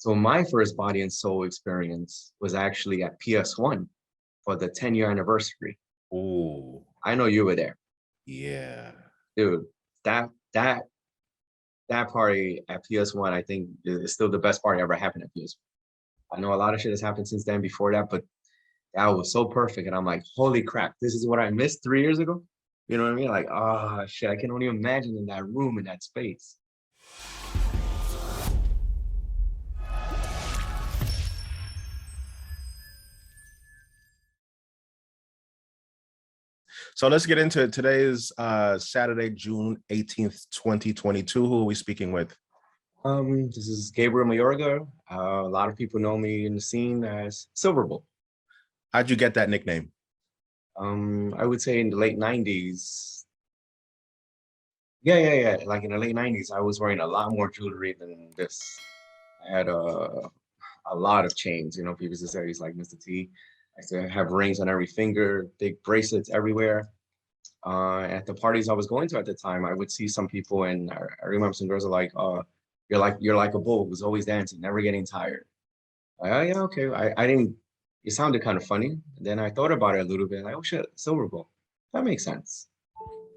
So my first body and soul experience was actually at PS1 for the 10-year anniversary. Oh, I know you were there. yeah. Dude, that that that party at PS1, I think is still the best party ever happened at PS1. I know a lot of shit has happened since then before that, but that was so perfect. And I'm like, holy crap, this is what I missed 3 years ago. You know what I mean? Like, oh shit, I can only imagine in that room, in that space. So let's get into it. Today is Saturday, June 18th, 2022. Who are we speaking with? This is Gabriel Mayorga. A lot of people know me in the scene as Silverbull. How'd you get that nickname? I would say in the late 90s. Yeah. Like in the late 90s, I was wearing a lot more jewelry than this. I had a lot of chains, you know, people used to say he's like Mr. T. I used to have rings on every finger, big bracelets everywhere. At the parties I was going to at the time, I would see some people, and I remember some girls are like, you're like a bull who's always dancing, never getting tired. Like, oh yeah, okay. I didn't, it sounded kind of funny. Then I thought about it a little bit, like, oh shit, Silver Bull. That makes sense.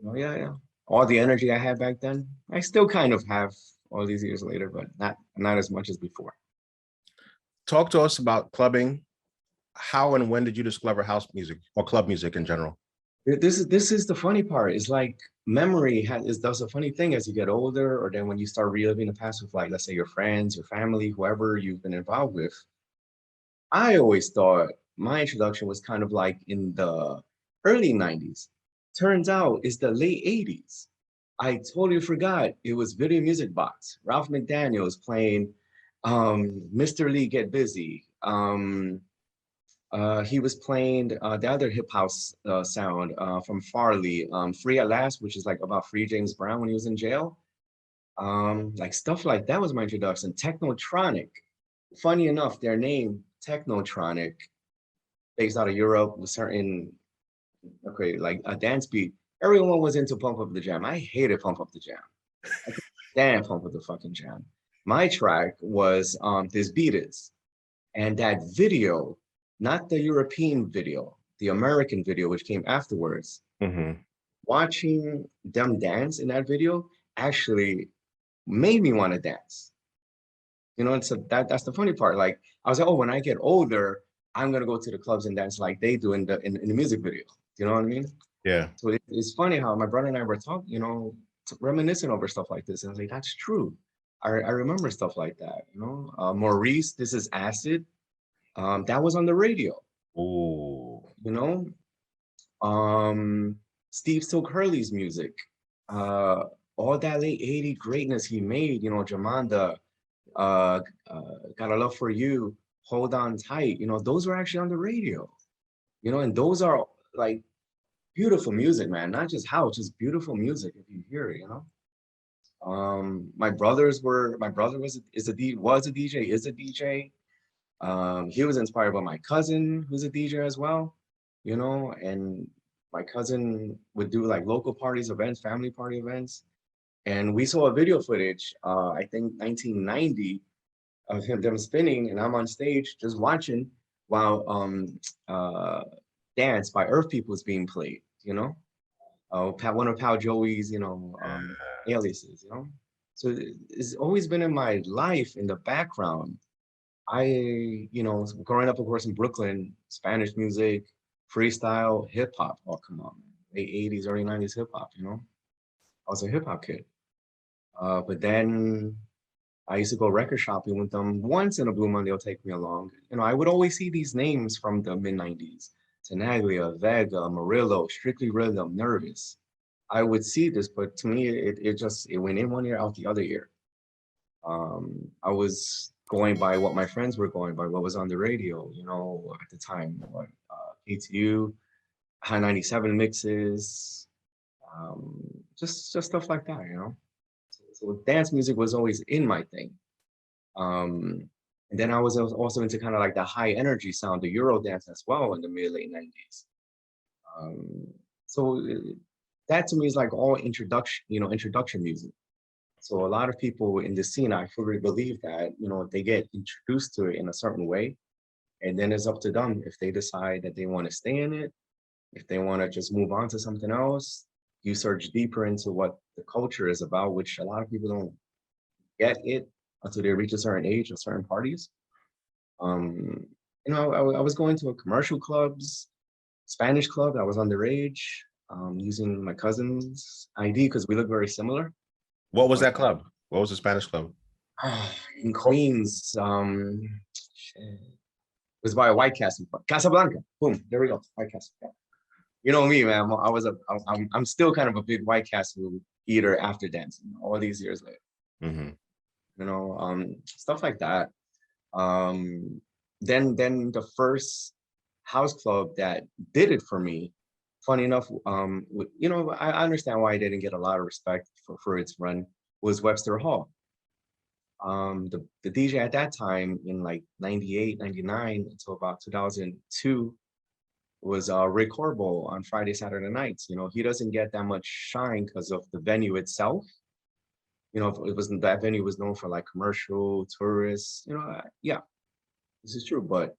Oh yeah. All the energy I had back then, I still kind of have all these years later, but not as much as before. Talk to us about clubbing. How and when did you discover house music or club music in general? This is the funny part. It's like memory does a funny thing as you get older, or then when you start reliving the past with, like, let's say your friends, your family, whoever you've been involved with. I always thought my introduction was kind of like in the early 90s. Turns out it's the late 80s. I totally forgot it was Video Music Box. Ralph McDaniels playing Mr. Lee Get Busy. He was playing the other hip house sound from Farley, Free at Last, which is like about Free James Brown when he was in jail. Like stuff like that was my introduction. Technotronic. Funny enough, their name, Technotronic, based out of Europe, was certain, okay, like a dance beat. Everyone was into Pump Up the Jam. I hated Pump Up the Jam. I couldn't stand Pump Up the fucking Jam. My track was This Beat Is. And that video, not the European video, the American video, which came afterwards, watching them dance in that video actually made me want to dance. You know, that's the funny part. Like, I was like, oh, when I get older, I'm gonna go to the clubs and dance like they do in the music video. You know what I mean? Yeah. So it's funny how my brother and I were talking, you know, reminiscing over stuff like this. And I was like, that's true. I remember stuff like that, you know. Maurice, This Is Acid. That was on the radio. Oh. You know. Steve Silk Hurley's music. All that late 80s greatness he made, you know, Jamanda, Got a Love for You, Hold On Tight, you know, those were actually on the radio. You know, and those are like beautiful music, man. Not just house, just beautiful music if you hear it, you know. My brother was a DJ, is a DJ. He was inspired by my cousin, who's a DJ as well, you know, and my cousin would do like local parties, events, family party events. And we saw a video footage, I think 1990, of them spinning, and I'm on stage just watching while Dance by Earth People is being played, you know. One of Pal Joey's, you know, aliases, you know. So it's always been in my life in the background. You know, growing up, of course, in Brooklyn, Spanish music, freestyle, hip hop. Oh, come on, man. Late 80s, early 90s hip hop, you know? I was a hip hop kid. But then I used to go record shopping with them. Once in a blue moon, they'll take me along. You know, I would always see these names from the mid 90s. Tenaglia, Vega, Murillo, Strictly Rhythm, Nervous. I would see this, but to me, it went in one ear, out the other ear. I was going by what my friends were going by, what was on the radio, you know, at the time, what KTU, High 97 mixes, just stuff like that, you know. So dance music was always in my thing. And then I was also into kind of like the high energy sound, the Euro dance as well in the mid late 90s. So that to me is like all introduction, you know, introduction music. So a lot of people in the scene, I fully believe that, you know, they get introduced to it in a certain way, and then it's up to them if they decide that they want to stay in it, if they want to just move on to something else. You search deeper into what the culture is about, which a lot of people don't get it until they reach a certain age or certain parties. Um, you know, I was going to a commercial clubs, Spanish club. I was underage, using my cousin's ID because we look very similar. What was that club? What was the Spanish club? In Queens, it was by a White Castle, Casablanca. Boom, there we go, White Castle. You know me, man. I'm still kind of a big White Castle eater after dancing all these years later. Mm-hmm. You know, stuff like that. Um, then the first house club that did it for me, funny enough, you know, I understand why I didn't get a lot of respect for its run, was Webster Hall. The DJ at that time in like 98, 99 until about 2002 was Rick Horrible on Friday, Saturday nights. You know, he doesn't get that much shine because of the venue itself. You know, it wasn't that venue was known for like commercial, tourists, you know, yeah, this is true. But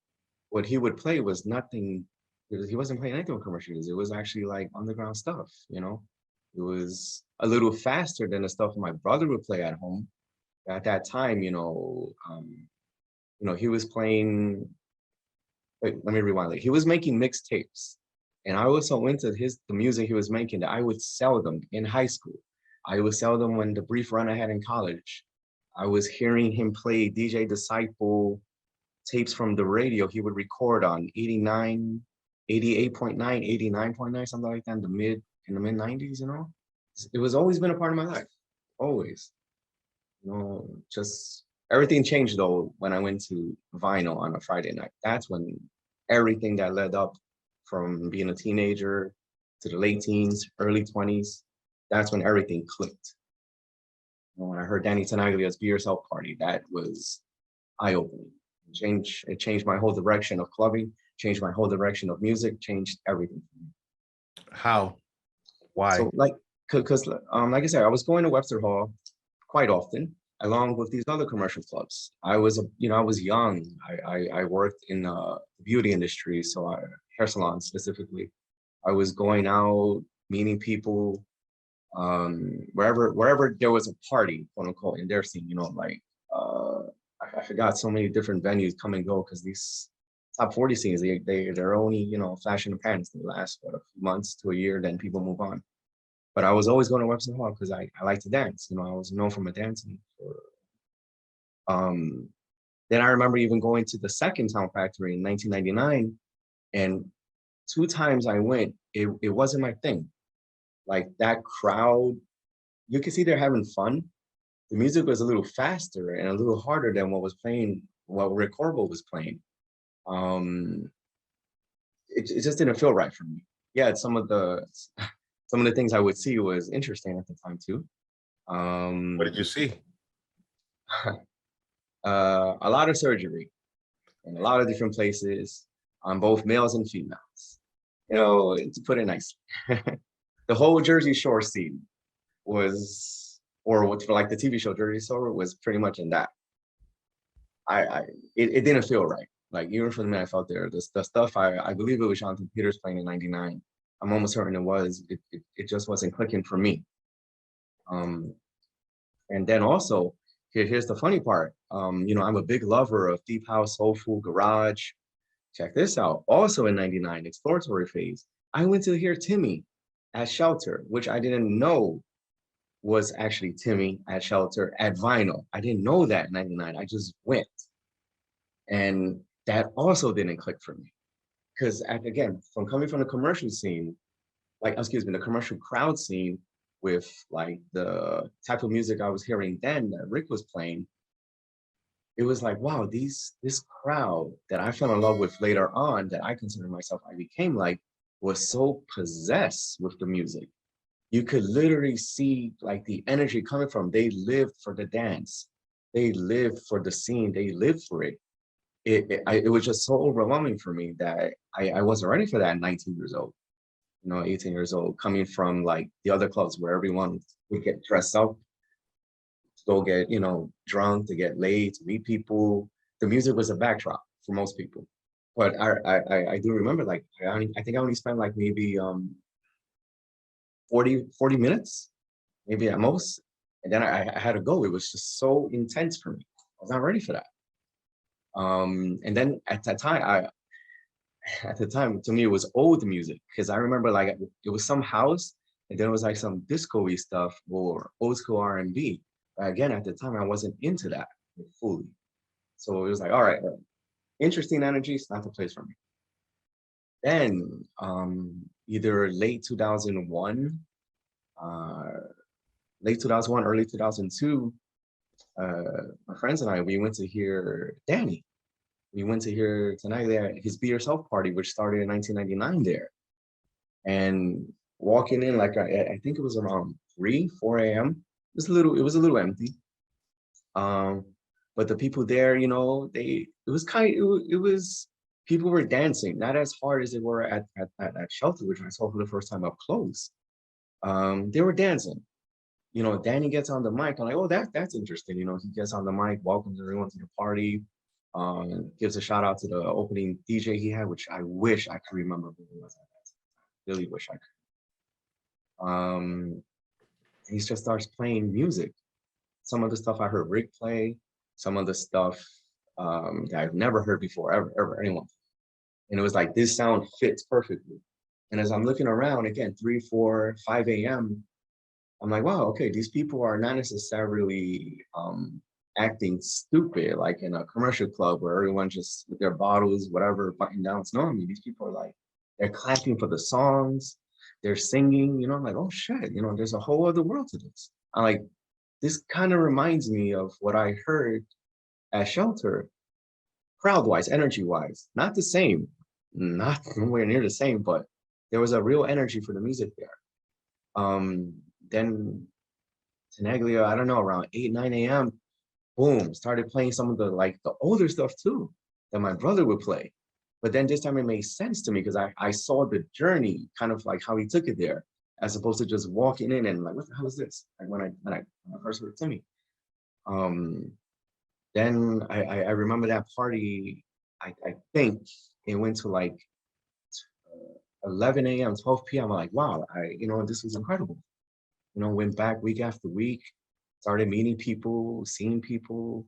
what he would play was nothing, he wasn't playing anything with commercials. It was actually like underground stuff, you know? It was a little faster than the stuff my brother would play at home. At that time, he was playing, wait, let me rewind. Like, he was making mixtapes. And I was so into the music he was making that I would sell them in high school. I would sell them when the brief run I had in college. I was hearing him play DJ Disciple tapes from the radio. He would record on 89, 88.9, 89.9, something like that in the mid 90s, you know? It was always been a part of my life, always. You know, just everything changed though when I went to vinyl on a Friday night. That's when everything that led up from being a teenager to the late teens, early 20s, that's when everything clicked. You know, when I heard Danny Tenaglia's Be Yourself Party, that was eye-opening. It changed my whole direction of clubbing, changed my whole direction of music, changed everything for me. How? Why? So like, because like I said, I was going to Webster Hall quite often, along with these other commercial clubs. I was young. I worked in the beauty industry, so hair salons specifically. I was going out, meeting people, wherever there was a party, quote unquote, in their scene. You know, like I forgot so many different venues come and go because these top 40 scenes, they're only, you know, flash in the pans. They last a few months to a year, then people move on. But I was always going to Webster Hall because I like to dance. You know, I was known for my dancing. Then I remember even going to the second Town Factory in 1999, and 2 times I went, it wasn't my thing. Like that crowd, you can see they're having fun. The music was a little faster and a little harder than what Rick Horrible was playing. It just didn't feel right for me. Yeah, some of the things I would see was interesting at the time too. What did you see? A lot of surgery in a lot of different places on both males and females. You know, to put it nicely, the whole Jersey Shore scene was, or what for like the TV show Jersey Shore was pretty much in that. It didn't feel right. Like even for the minute I felt there, the stuff I believe it was Jonathan Peters playing in '99. I'm almost certain it was. It just wasn't clicking for me. And then also, here's the funny part. You know, I'm a big lover of deep house, soulful, garage. Check this out. Also in '99, exploratory phase, I went to hear Timmy at Shelter, which I didn't know was actually Timmy at Shelter at Vinyl. I didn't know that in '99. I just went. And that also didn't click for me. Because again, from coming from the commercial scene, the commercial crowd scene with like the type of music I was hearing then that Rick was playing, it was like, wow, this crowd that I fell in love with later on, that I consider myself, I became like, was so possessed with the music. You could literally see like the energy coming from, they lived for the dance. They lived for the scene, they lived for it. It was just so overwhelming for me that I wasn't ready for that at 19 years old, you know, 18 years old, coming from like the other clubs where everyone would get dressed up. go get, you know, drunk, to get laid, to meet people. The music was a backdrop for most people. But I do remember, like, I think I only spent like maybe 40 minutes, maybe at most. And then I had to go. It was just so intense for me. I was not ready for that. And then at that time, to me, it was old music, because I remember like it was some house, and then it was like some disco-y stuff or old school R&B. But again, at the time, I wasn't into that fully. So it was like, all right, interesting energies, not the place for me. Then either late 2001, early 2002, my friends and I, we went to hear Danny. We went to hear Tenaglia at his Be Yourself party, which started in 1999 there. And walking in, like I think it was around 4 a.m. It was a little empty. But the people there, you know, it was people were dancing, not as hard as they were at Shelter, which I saw for the first time up close. They were dancing. You know, Danny gets on the mic. I'm like, oh, that's interesting. You know, he gets on the mic, welcomes everyone to the party, gives a shout out to the opening DJ he had, which I wish I could remember who it was. I really wish I could. He just starts playing music. Some of the stuff I heard Rick play, some of the stuff that I've never heard before, ever, anyone. And it was like, this sound fits perfectly. And as I'm looking around, again, 3, 4, 5 a.m., I'm like, wow, okay, these people are not necessarily acting stupid, like in a commercial club where everyone just with their bottles, whatever, button downs. No, I mean, these people are like, they're clapping for the songs, they're singing, you know, I'm like, oh shit, you know, there's a whole other world to this. I'm like, this kind of reminds me of what I heard at Shelter, crowd-wise, energy-wise, not the same, not nowhere near the same, but there was a real energy for the music there. Then Tenaglia, I don't know, around 8, 9 a.m., boom, started playing some of the older stuff too that my brother would play. But then this time it made sense to me because I saw the journey, kind of like how he took it there, as opposed to just walking in and like, what the hell is this? Like when I first heard Timmy. Then I remember that party, I think it went to like 11 a.m., 12 p.m. I'm like, wow, you know, this was incredible. You know, went back week after week, started meeting people, seeing people,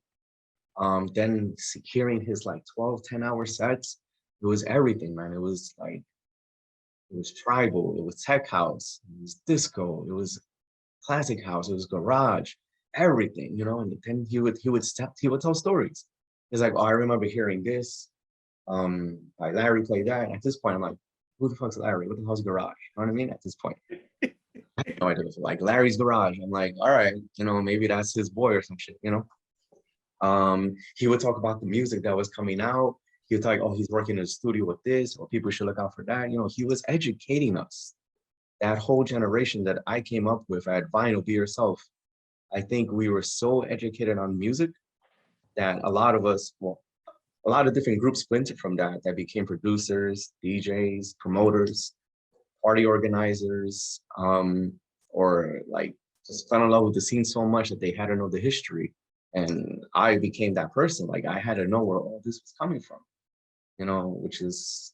then securing his like 12, 10-hour sets. It was everything, man. It was like, it was tribal, it was tech house, it was disco, it was classic house, it was garage, everything, you know. And then he would tell stories. He's like, oh, I remember hearing this. Like Larry played that. And at this point, I'm like, who the fuck's Larry? What the hell's garage? You know what I mean? At this point. I had no idea. Like Larry's garage. I'm like, all right, you know, maybe that's his boy or some shit, you know. He would talk about the music that was coming out. He would talk, oh, he's working in the studio with this, or people should look out for that. You know, he was educating us. That whole generation that I came up with at Vinyl, Be Yourself, I think we were so educated on music that a lot of us, well, a lot of different groups splintered from that became producers, DJs, promoters, party organizers, or like just fell in love with the scene so much that they had to know the history. And I became that person. Like I had to know where all this was coming from, you know, which is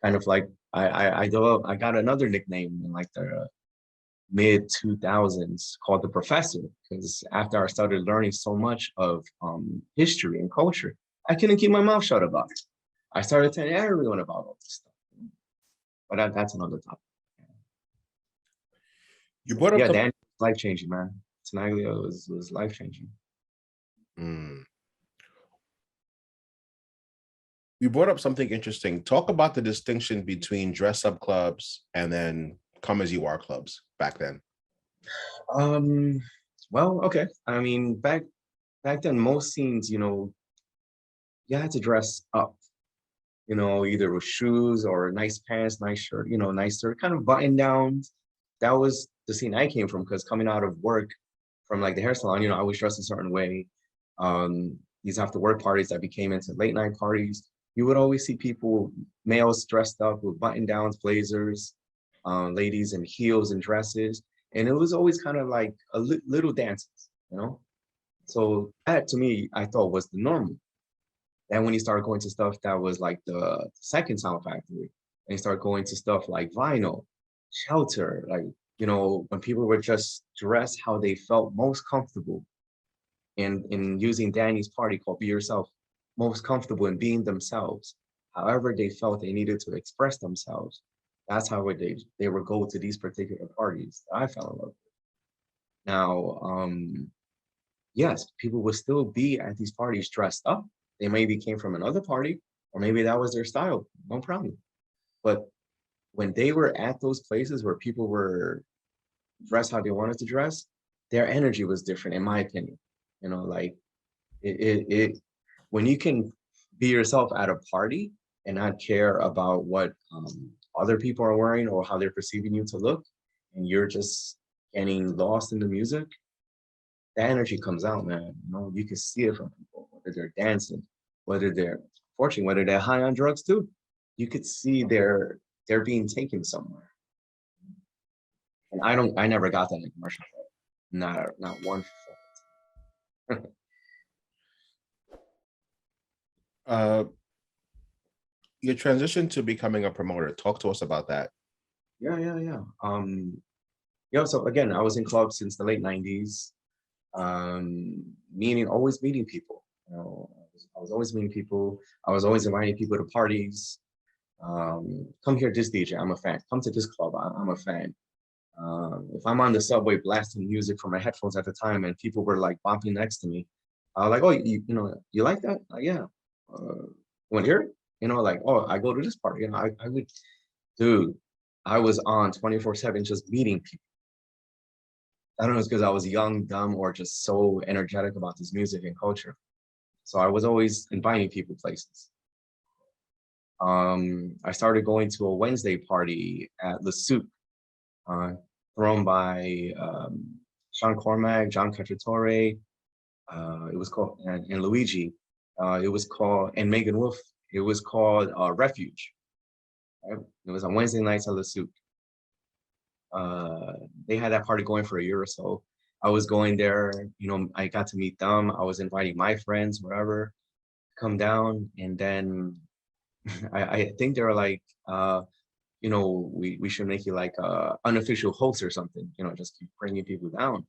kind of like I got another nickname in like the mid 2000s called the Professor, because after I started learning so much of history and culture, I couldn't keep my mouth shut about it. I started telling everyone about all this stuff. But that's another topic. You brought up Dan, life-changing, man. Tenaglia was life-changing. You brought up something interesting. Talk about the distinction between dress-up clubs and then come as you are clubs back then. Well, okay. I mean, back then, most scenes, you know, you had to dress up, you know, either with shoes or nice pants, nice shirt, you know, nice shirt, kind of button downs. That was the scene I came from, because coming out of work from like the hair salon, you know, I was dressed a certain way. These after work parties that became into late night parties, you would always see people, males dressed up with button downs, blazers, ladies in heels and dresses. And it was always kind of like a little dances, you know? So that to me, I thought was the normal. Then when you start going to stuff that was like the second sound factory, and you start going to stuff like vinyl, shelter, like, you know, when people were just dressed how they felt most comfortable in using Danny's party called Be Yourself, most comfortable in being themselves, however they felt they needed to express themselves. That's how they would go to these particular parties that I fell in love with. Now, yes, people would still be at these parties dressed up. They maybe came from another party, or maybe that was their style, no problem. But when they were at those places where people were dressed how they wanted to dress, their energy was different, in my opinion. You know, like it when you can be yourself at a party and not care about what other people are wearing or how they're perceiving you to look, and you're just getting lost in the music, that energy comes out, man. You know, you can see it from people, whether they're dancing, whether they're, fortunately, whether they're high on drugs too. You could see they're being taken somewhere. And I never got that in a commercial club. Not one. Uh, your transition to becoming a promoter. Talk to us about that. Yeah. Yeah, so again, I was in clubs since the late 90s. Always meeting people. You know, I was always meeting people. I was always inviting people to parties. Come here, this DJ, I'm a fan. Come to this club, I'm a fan. If I'm on the subway blasting music from my headphones at the time and people were like bopping next to me, I was like, oh, you know, you like that? Like, yeah. Want to hear it? You know, like, oh, I go to this party. You know, I would, dude, I was on 24/7 just meeting people. I don't know if it's because I was young, dumb, or just so energetic about this music and culture. So I was always inviting people places. I started going to a Wednesday party at Le Souk, thrown by Sean Cormack, John Cacciatore. It was called, and Luigi. It was called, and Megan Wolf. It was called Refuge. Right? It was on Wednesday nights at Le Souk. They had that party going for a year or so. I was going there, you know, I got to meet them. I was inviting my friends, wherever, come down. And then I think they were like, you know, we should make you like a unofficial host or something, you know, just keep bringing people down.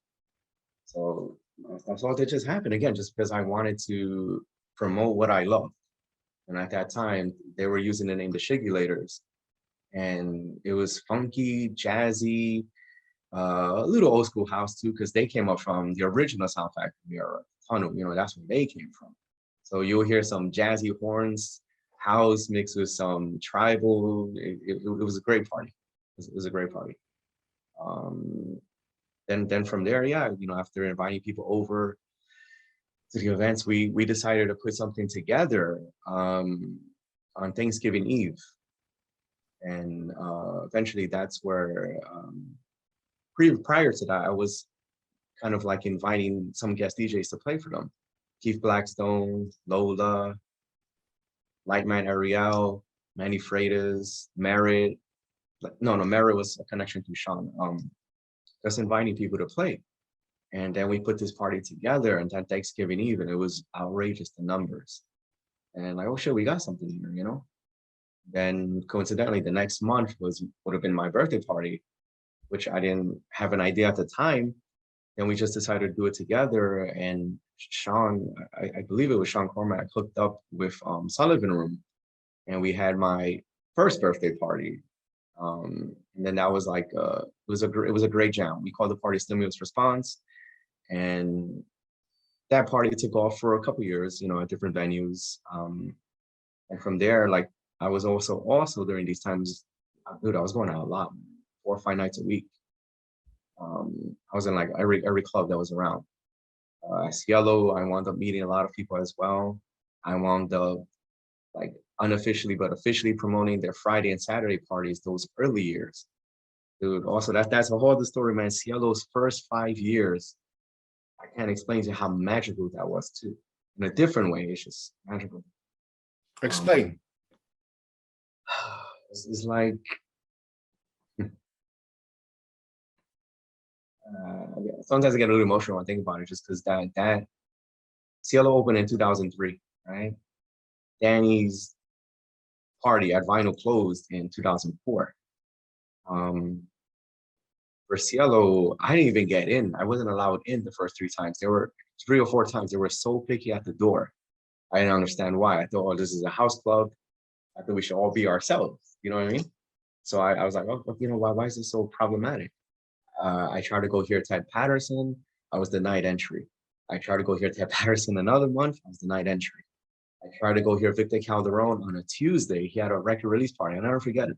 So that's all that just happened again, just because I wanted to promote what I love. And at that time, they were using the name the Shigulators. And it was funky, jazzy, a little old school house too, because they came up from the original Sound Factory era. Tunnel, you know, that's where they came from. So you'll hear some jazzy horns, house mixed with some tribal. It was a great party. It was a great party. Then from there, yeah, you know, after inviting people over to the events, we decided to put something together on Thanksgiving Eve, and eventually that's where prior to that, I was kind of like inviting some guest DJs to play for them. Keith Blackstone, Lola, Lightman Ariel, Manny Freitas, Merritt. No, Merritt was a connection to Sean. Just inviting people to play. And then we put this party together and then Thanksgiving Eve, and it was outrageous, the numbers. And like, oh shit, we got something here, you know? Then coincidentally, the next month would have been my birthday party, which I didn't have an idea at the time. And we just decided to do it together. And Sean, I believe it was Sean Cormack, hooked up with Sullivan Room, and we had my first birthday party. And then that was like it was a great jam. We called the party Stimulus Response, and that party took off for a couple years, you know, at different venues. And from there, like I was also during these times, dude, I was going out a lot, 4 or 5 nights a week. I was in like every club that was around. Cielo, I wound up meeting a lot of people as well. I wound up like unofficially but officially promoting their Friday and Saturday parties those early years. Dude, also that's a whole other story, man. Cielo's first 5 years, I can't explain to you how magical that was too. In a different way, it's just magical. Explain. It's like sometimes I get a little emotional when I think about it, just because that Cielo opened in 2003, right? Danny's party at Vinyl closed in 2004. For Cielo, I didn't even get in. I wasn't allowed in the first 3 times. There were 3 or 4 times. They were so picky at the door. I didn't understand why. I thought, oh, this is a house club. I thought we should all be ourselves. You know what I mean? So I was like, oh, you know, why is this so problematic? I tried to go here Ted Patterson. I was denied entry. I tried to go here Ted Patterson another month. I was denied entry. I tried to go here Victor Calderon on a Tuesday. He had a record release party. I'll never forget it.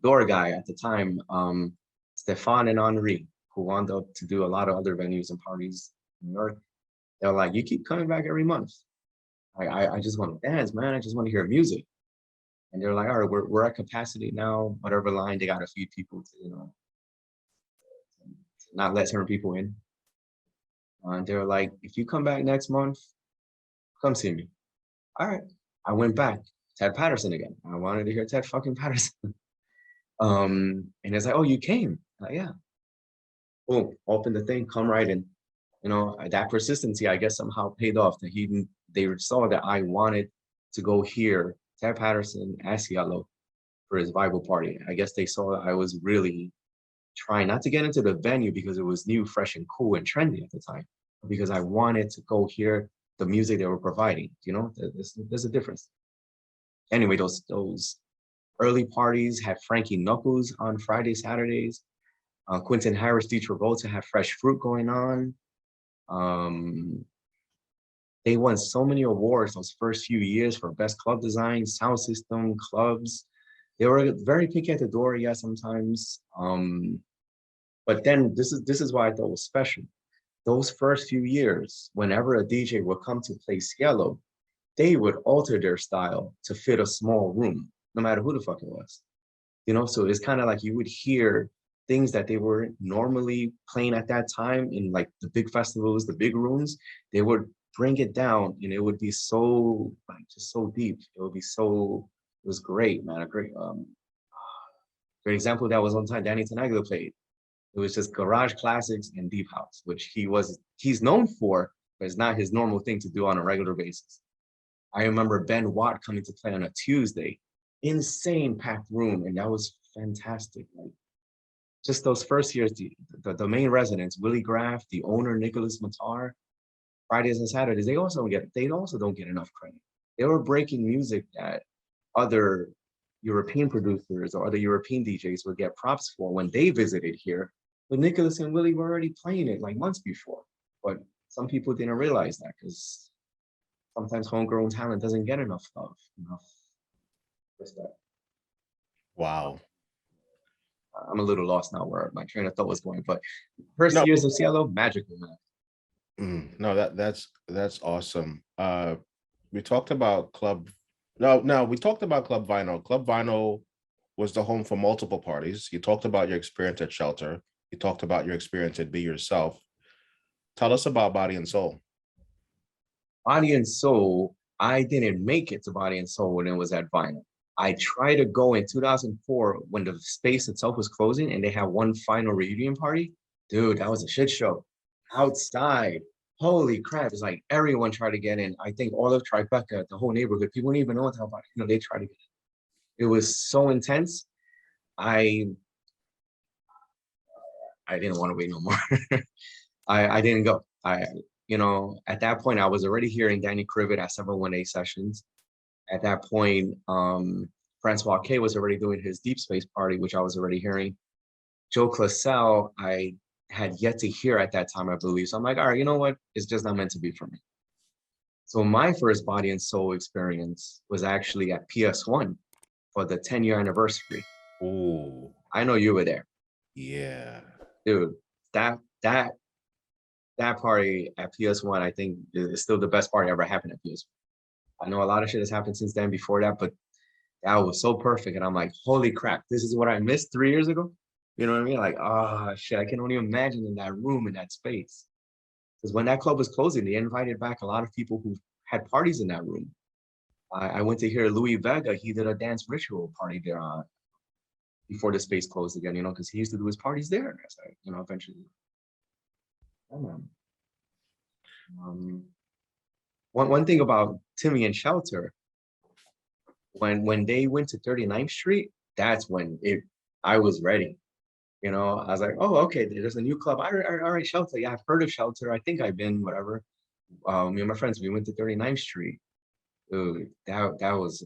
Door guy at the time, Stefan and Henri, who wound up to do a lot of other venues and parties in New York. They're like, you keep coming back every month. I just want to dance, man. I just want to hear music. And they're like, all right, we're at capacity now. Whatever line they got to feed people to, you know, not let certain people in. And they're like, if you come back next month, come see me. All right. I went back. Ted Patterson again. I wanted to hear Ted fucking Patterson. And it's like, oh, you came. I'm like, yeah. Boom, open the thing, come right in. You know, that persistency, I guess, somehow paid off. That they saw that I wanted to go hear Ted Patterson at Cielo for his VIBAL party. I guess they saw that I was really trying not to get into the venue because it was new, fresh, and cool and trendy at the time, but because I wanted to go hear the music they were providing. You know, there's a difference. Anyway, those early parties had Frankie Knuckles on Friday, Saturdays. Quentin Harris, D. Travolta had Fresh Fruit going on. They won so many awards those first few years for best club design, sound system, clubs. They were very picky at the door, yeah, sometimes. But then this is why I thought was special. Those first few years, whenever a DJ would come to play Cielo, they would alter their style to fit a small room, no matter who the fuck it was. You know, so it's kind of like you would hear things that they were normally playing at that time in like the big festivals, the big rooms. They would bring it down and it would be so like just so deep. It would be so, it was great, man. A great great example that was one time Danny Tenaglia played. It was just garage classics and deep house, which he's known for, but it's not his normal thing to do on a regular basis. I remember Ben Watt coming to play on a Tuesday, insane packed room, and that was fantastic. Like just those first years, the main residents, Willie Graff, the owner Nicholas Matar, Fridays and Saturdays, they also don't get enough credit. They were breaking music that other European producers or other European DJs would get props for when they visited here. But Nicholas and Willie were already playing it like months before. But some people didn't realize that because sometimes homegrown talent doesn't get enough love, enough respect. Wow. I'm a little lost now where my train of thought was going, but first years of Cielo, magical, man. No, that's awesome. We talked about Club. No, we talked about Club Vinyl. Club Vinyl was the home for multiple parties. You talked about your experience at Shelter. You talked about your experience at Be Yourself. Tell us about Body and Soul. Body and Soul, I didn't make it to Body and Soul when it was at Vinyl. I tried to go in 2004 when the space itself was closing and they had one final reunion party. Dude, that was a shit show. Outside, holy crap. It's like everyone tried to get in. I think all of Tribeca, the whole neighborhood, people didn't even know what the hell about it. You know, they tried to get in. It was so intense. I didn't want to wait no more. I didn't go. You know, at that point, I was already hearing Danny Krivit at several 1A sessions. At that point, Francois K was already doing his Deep Space party, which I was already hearing. Joe Classell, I had yet to hear at that time, I believe. So I'm like, all right, you know what? It's just not meant to be for me. So my first Body and Soul experience was actually at PS1 for the 10-year anniversary. Oh, I know you were there. Yeah. Dude, that party at PS1, I think is still the best party ever happened at PS1. I know a lot of shit has happened since then before that, but that was so perfect. And I'm like, holy crap, this is what I missed 3 years ago. You know what I mean? Like, oh shit, I can only imagine in that room, in that space. Because when that club was closing, they invited back a lot of people who had parties in that room. I went to hear Louis Vega. He did a dance ritual party there before the space closed again, you know, because he used to do his parties there. So, you know, eventually. Oh, man. Um, one thing about Timmy and Shelter, when they went to 39th Street, that's when I was ready. You know, I was like, oh, okay, there's a new club. All right, Shelter. Yeah, I've heard of Shelter. I think I've been, whatever. Me and my friends, we went to 39th Street. Dude, that was,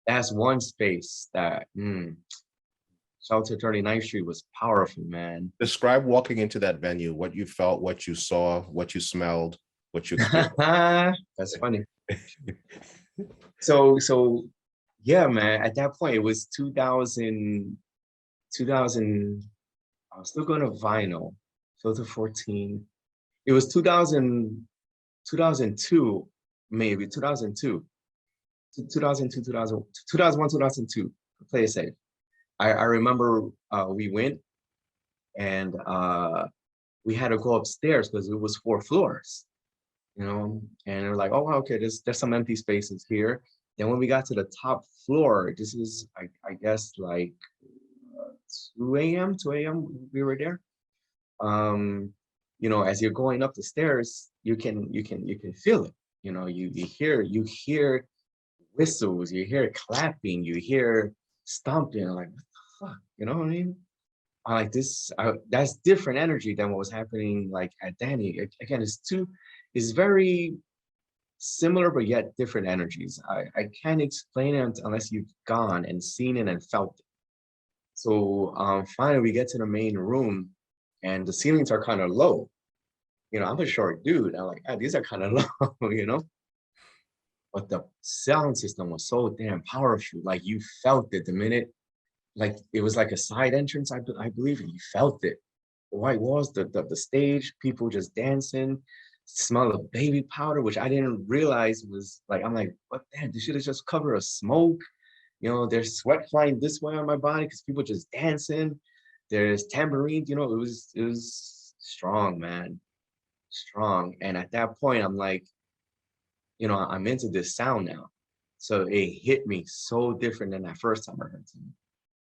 that's one space that, Shelter 39th Street was powerful, man. Describe walking into that venue, what you felt, what you saw, what you smelled, what you experienced. That's funny. So yeah, man, at that point, it was 2000, I was still going to vinyl, filter 14. It was 2002, maybe 2002, 2002, 2001, 2002, play it safe. I remember we went and we had to go upstairs because it was 4 floors, you know, and they're like, oh, okay, there's some empty spaces here. Then when we got to the top floor, this is, I guess, like 2 a.m., we were there. You know, as you're going up the stairs, you can feel it. You know, you hear whistles, you hear clapping, you hear stomping, like, what the fuck, you know what I mean? I like this, that's different energy than what was happening like at Danny. Again, it's very similar, but yet different energies. I can't explain it unless you've gone and seen it and felt it. So finally we get to the main room and the ceilings are kind of low. You know, I'm a short dude. I'm like, these are kind of low, you know? But the sound system was so damn powerful. Like you felt it the minute, like it was like a side entrance, I believe, and you felt it. The white walls, the stage, people just dancing, smell of baby powder, which I didn't realize was like, I'm like, what, damn, this shit is just cover of smoke. You know, there's sweat flying this way on my body because people just dancing. There's tambourines, you know, it was strong, man, strong. And at that point, I'm like, you know, I'm into this sound now. So it hit me so different than that first time I heard it.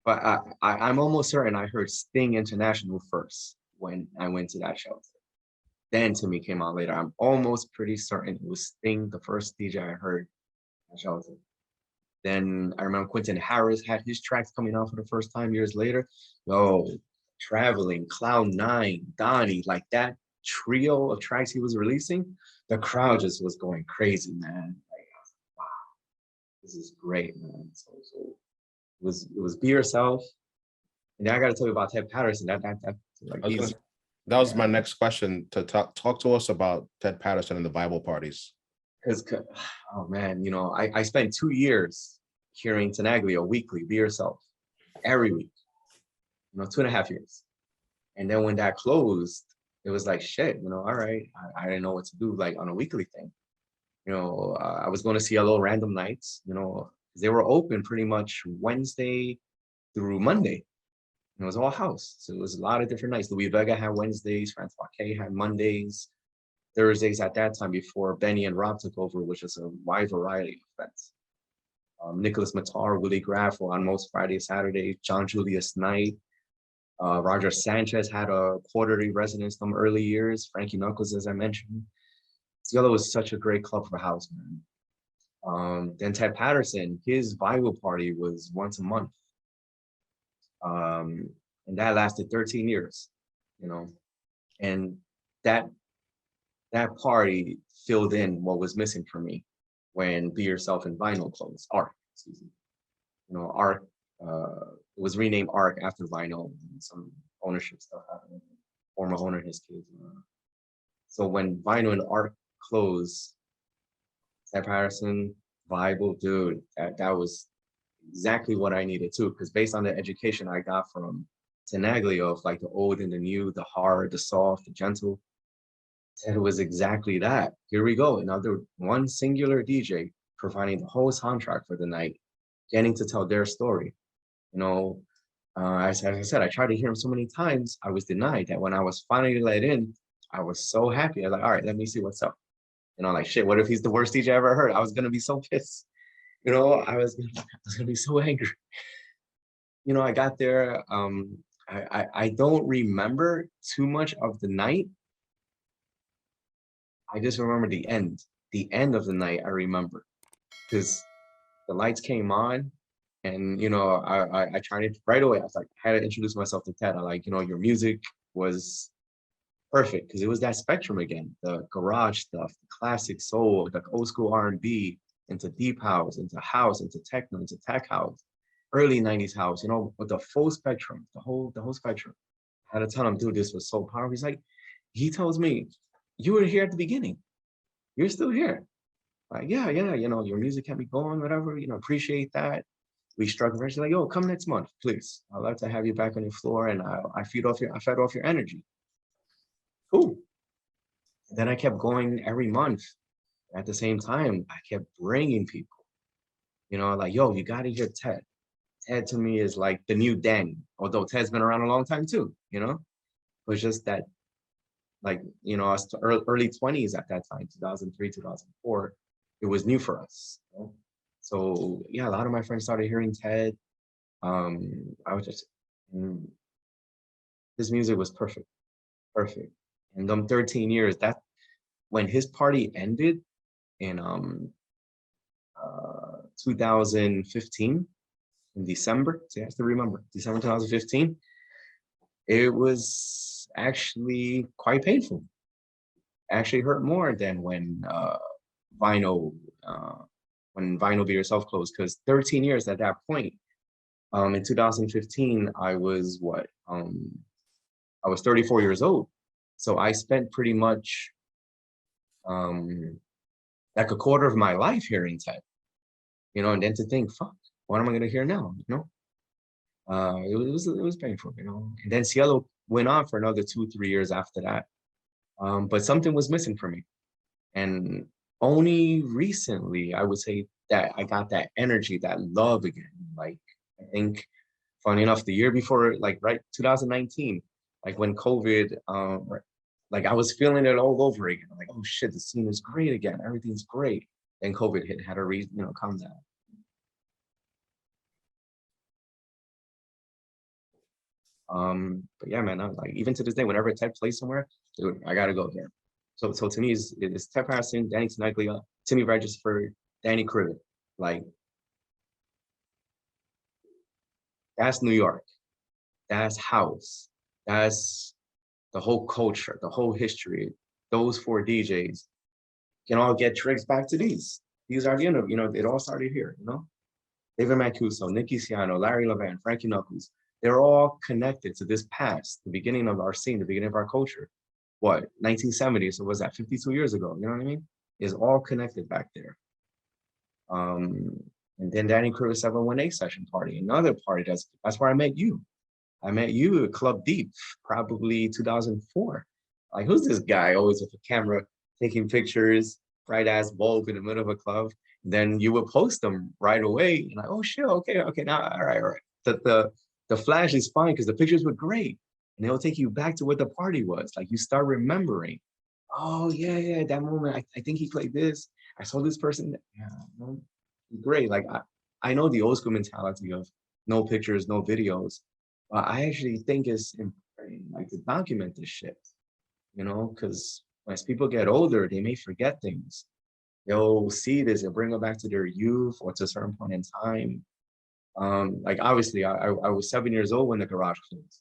But I'm almost certain I heard Sting International first when I went to that show. Then to me came out later. I'm almost pretty certain it was Sting, the first DJ I heard at Shelter. Then I remember Quentin Harris had his tracks coming out for the first time years later. Oh, Traveling, Cloud 9, Donnie, like that trio of tracks he was releasing, the crowd just was going crazy, man. Like, wow, this is great, man. So it was Be Yourself. And then I got to tell you about Ted Patterson. That like that was my next question, to talk to us about Ted Patterson and the Bible parties. Because, oh man, you know, I spent 2 years hearing Tenaglia weekly, Be Yourself, every week, you know, 2.5 years. And then when that closed, it was like, shit, you know, all right, I didn't know what to do, like on a weekly thing. You know, I was going to Cielo random nights, you know, they were open pretty much Wednesday through Monday. It was all house. So it was a lot of different nights. Louis Vega had Wednesdays, Francois K had Mondays, Thursdays at that time before Benny and Rob took over, which is a wide variety of events. Nicholas Matar, Willie Graff were on most Fridays, Saturdays, John Julius Knight, Roger Sanchez had a quarterly residence some early years, Frankie Knuckles, as I mentioned. Cielo was such a great club for house, man. Then Ted Patterson, his VIBAL party was once a month. And that lasted 13 years, you know, and that party filled in what was missing for me when Be Yourself and Vinyl closed. Arc, excuse me. You know, Arc it was renamed Arc after Vinyl, and some ownership stuff happened. Former owner, his kids. So when Vinyl and Arc closed, Ted Patterson, VIBAL, dude, that was exactly what I needed too, because based on the education I got from Tenaglia of like the old and the new, the hard, the soft, the gentle, it was exactly that. Here we go, another one singular DJ providing the whole soundtrack for the night, getting to tell their story. You know, as I said, I tried to hear him so many times, I was denied. That when I was finally let in, I was so happy. I was like, all right, let me see what's up. You know, like, shit, what if he's the worst DJ I ever heard? I was gonna be so pissed. You know, I was gonna be so angry. You know, I got there. I don't remember too much of the night, I just remember the end of the night. I remember because the lights came on, and I tried it right away. I was like, I had to introduce myself to Ted. I like, your music was perfect because it was that spectrum again, the garage stuff, the classic soul, the old school R&B, into deep house, into techno, into tech house, early 90s house, with the full spectrum, the whole spectrum. I had to tell him, dude, this was so powerful. He's like, he tells me, you were here at the beginning. You're still here. Like, yeah, your music kept me going, whatever, appreciate that. We struck eventually like, yo, come next month, please. I'd love to have you back on your floor, and I fed off your energy. Cool. And then I kept going every month. At the same time, I kept bringing people, like, yo, you got to hear Ted. Ted to me is like the new Danny, although Ted's been around a long time too, It was just that, like, I was early 20s at that time, 2003, 2004. It was new for us. So yeah, a lot of my friends started hearing Ted. I was just, his music was perfect, perfect. And them 13 years, that when his party ended in 2015, in December, so you have to remember, December 2015, it was actually quite painful. Actually hurt more than vinyl, when Vinyl Be Yourself closed, because 13 years at that point, in 2015, I was what? I was 34 years old. So I spent pretty much like a quarter of my life hearing Ted, and then to think, fuck, what am I gonna hear now? It was painful, And then Cielo went on for another 2-3 years after that. But something was missing for me. And only recently, I would say that I got that energy, that love again. Like, I think, funny enough, the year before, like, right, 2019, like when COVID, like I was feeling it all over again. Like, oh shit, the scene is great again. Everything's great. Then COVID hit, had to calm down. But yeah, man, I'm like, even to this day, whenever Ted plays somewhere, dude, I gotta go there. So to me, it's Ted Patterson, Danny Tenaglia, Timmy Regisford, Danny Krivit. Like, that's New York. That's house. That's the whole culture, the whole history. Those 4 DJs can all get tricks back to these. These are, it all started here, David Mancuso, Nicky Siano, Larry Levan, Frankie Knuckles. They're all connected to this past, the beginning of our scene, the beginning of our culture. What, 1970? So was that 52 years ago? You know what I mean? Is all connected back there. And then Danny Krivit 718 session party, another party. That's where I met you. I met you at Club Deep, probably 2004. Like, who's this guy always with a camera taking pictures, bright ass bulb in the middle of a club? Then you would post them right away. And like, oh shit, okay, now, all right. The flash is fine because the pictures were great. And it'll take you back to what the party was. Like, you start remembering. Oh yeah, that moment. I think he played this. I saw this person. Yeah, great. Like, I know the old school mentality of no pictures, no videos. I actually think it's important, like, to document this shit, because as people get older, they may forget things. They'll see this and bring them back to their youth or to a certain point in time. Like, obviously, I was 7 years old when the garage closed,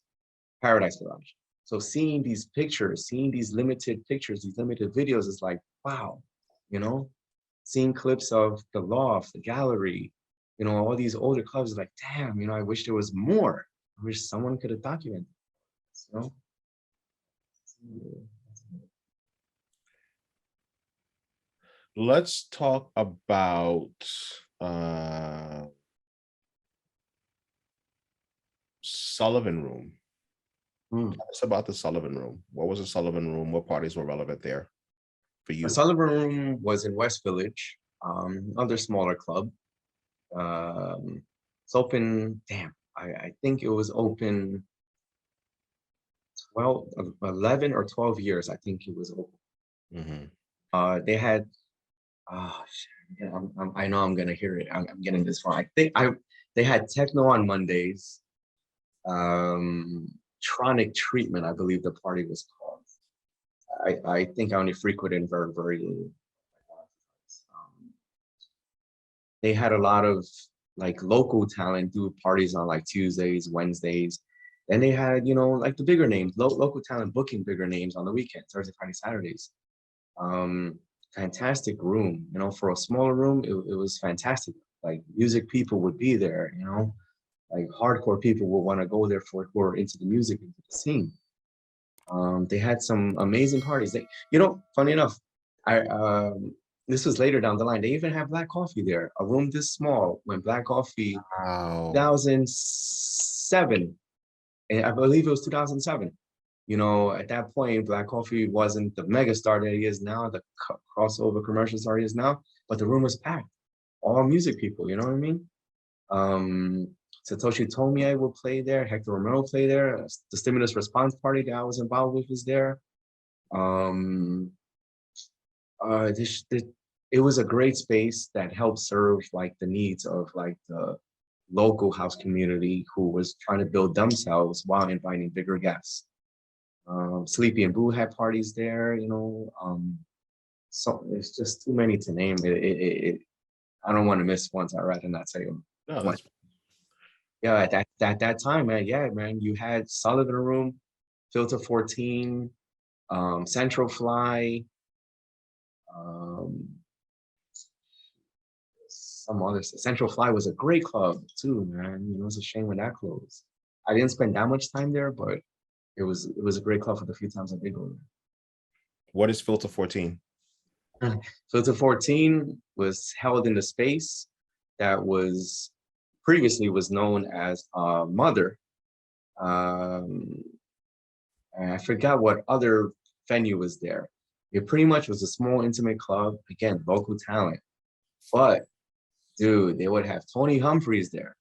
Paradise Garage. So seeing these pictures, seeing these limited pictures, these limited videos is like, wow, seeing clips of the loft, the gallery, all these older clubs is like, damn, I wish there was more. I wish someone could have documented this, Let's talk about Sullivan Room. Tell us about the Sullivan Room. What was the Sullivan Room? What parties were relevant there for you? The Sullivan Room was in West Village, another smaller club. It's open, damn, I think it was open 11 or 12 years, I think it was open. They had, oh shit, I know I'm gonna hear it. I'm getting this wrong. They had techno on Mondays. Tronic Treatment, I believe the party was called. I think I only frequented very, very little. They had a lot of like local talent do parties on like Tuesdays, Wednesdays. Then they had, you know, like the bigger names, local talent booking bigger names on the weekends, Thursday, Friday, Saturdays. Fantastic room, you know, for a smaller room, it was fantastic. Like music people would be there, you know, like hardcore people would want to go there for who are into the music, into the scene. They had some amazing parties. They, you know, funny enough, I this was later down the line. They even have black coffee there. A room this small when black coffee, Wow. 2007, and I believe it was 2007. You know, at that point, black coffee wasn't the mega star that he is now, the crossover commercial star he is now, but the room was packed. All music people, you know what I mean? Satoshi Tomie will play there. Hector Romero play there. The stimulus response party that I was involved with is there. Um, it was a great space that helped serve like the needs of like the local house community who was trying to build themselves while inviting bigger guests. Sleepy and Boo had parties there, you know. So it's just too many to name. I don't want to miss one, so I'd rather not say them. No, that's Yeah, at that time, man, yeah, man, you had Sullivan Room, Filter 14, Central Fly, um, some other Central Fly was a great club too, man. You know, it's a shame when that closed. I didn't spend that much time there, but it was a great club for the few times I did go what is Filter 14? there. Filter 14 was held in the space that was previously was known as Mother. And I forgot what other venue was there. It pretty much was a small, intimate club. Again, local talent. But, dude, they would have Tony Humphreys there.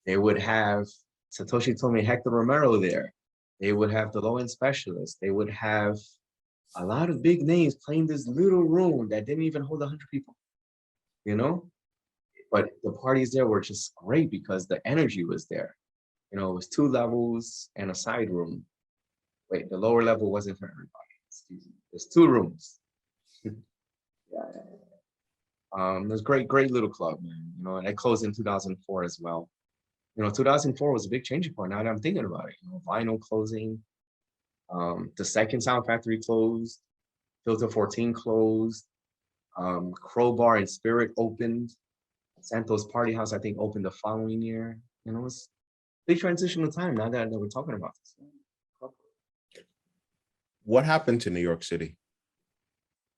They would have Satoshi Tomi Hector Romero there. They would have the low-end specialist. They would have a lot of big names playing this little room that didn't even hold 100 people, you know? But the parties there were just great because the energy was there. You know, it was 2 levels and a side room. Wait, the lower level wasn't for everybody. Excuse me. There's 2 rooms. Yeah. It was great little club, man. You know, and it closed in 2004 as well. You know, 2004 was a big changing point. Now that I'm thinking about it, you know, Vinyl closing, the second Sound Factory closed, Filter 14 closed, Crowbar and Spirit opened, Santos Party House I think opened the following year. You know, it's big transitional time now that we're talking about this. What happened to New York City?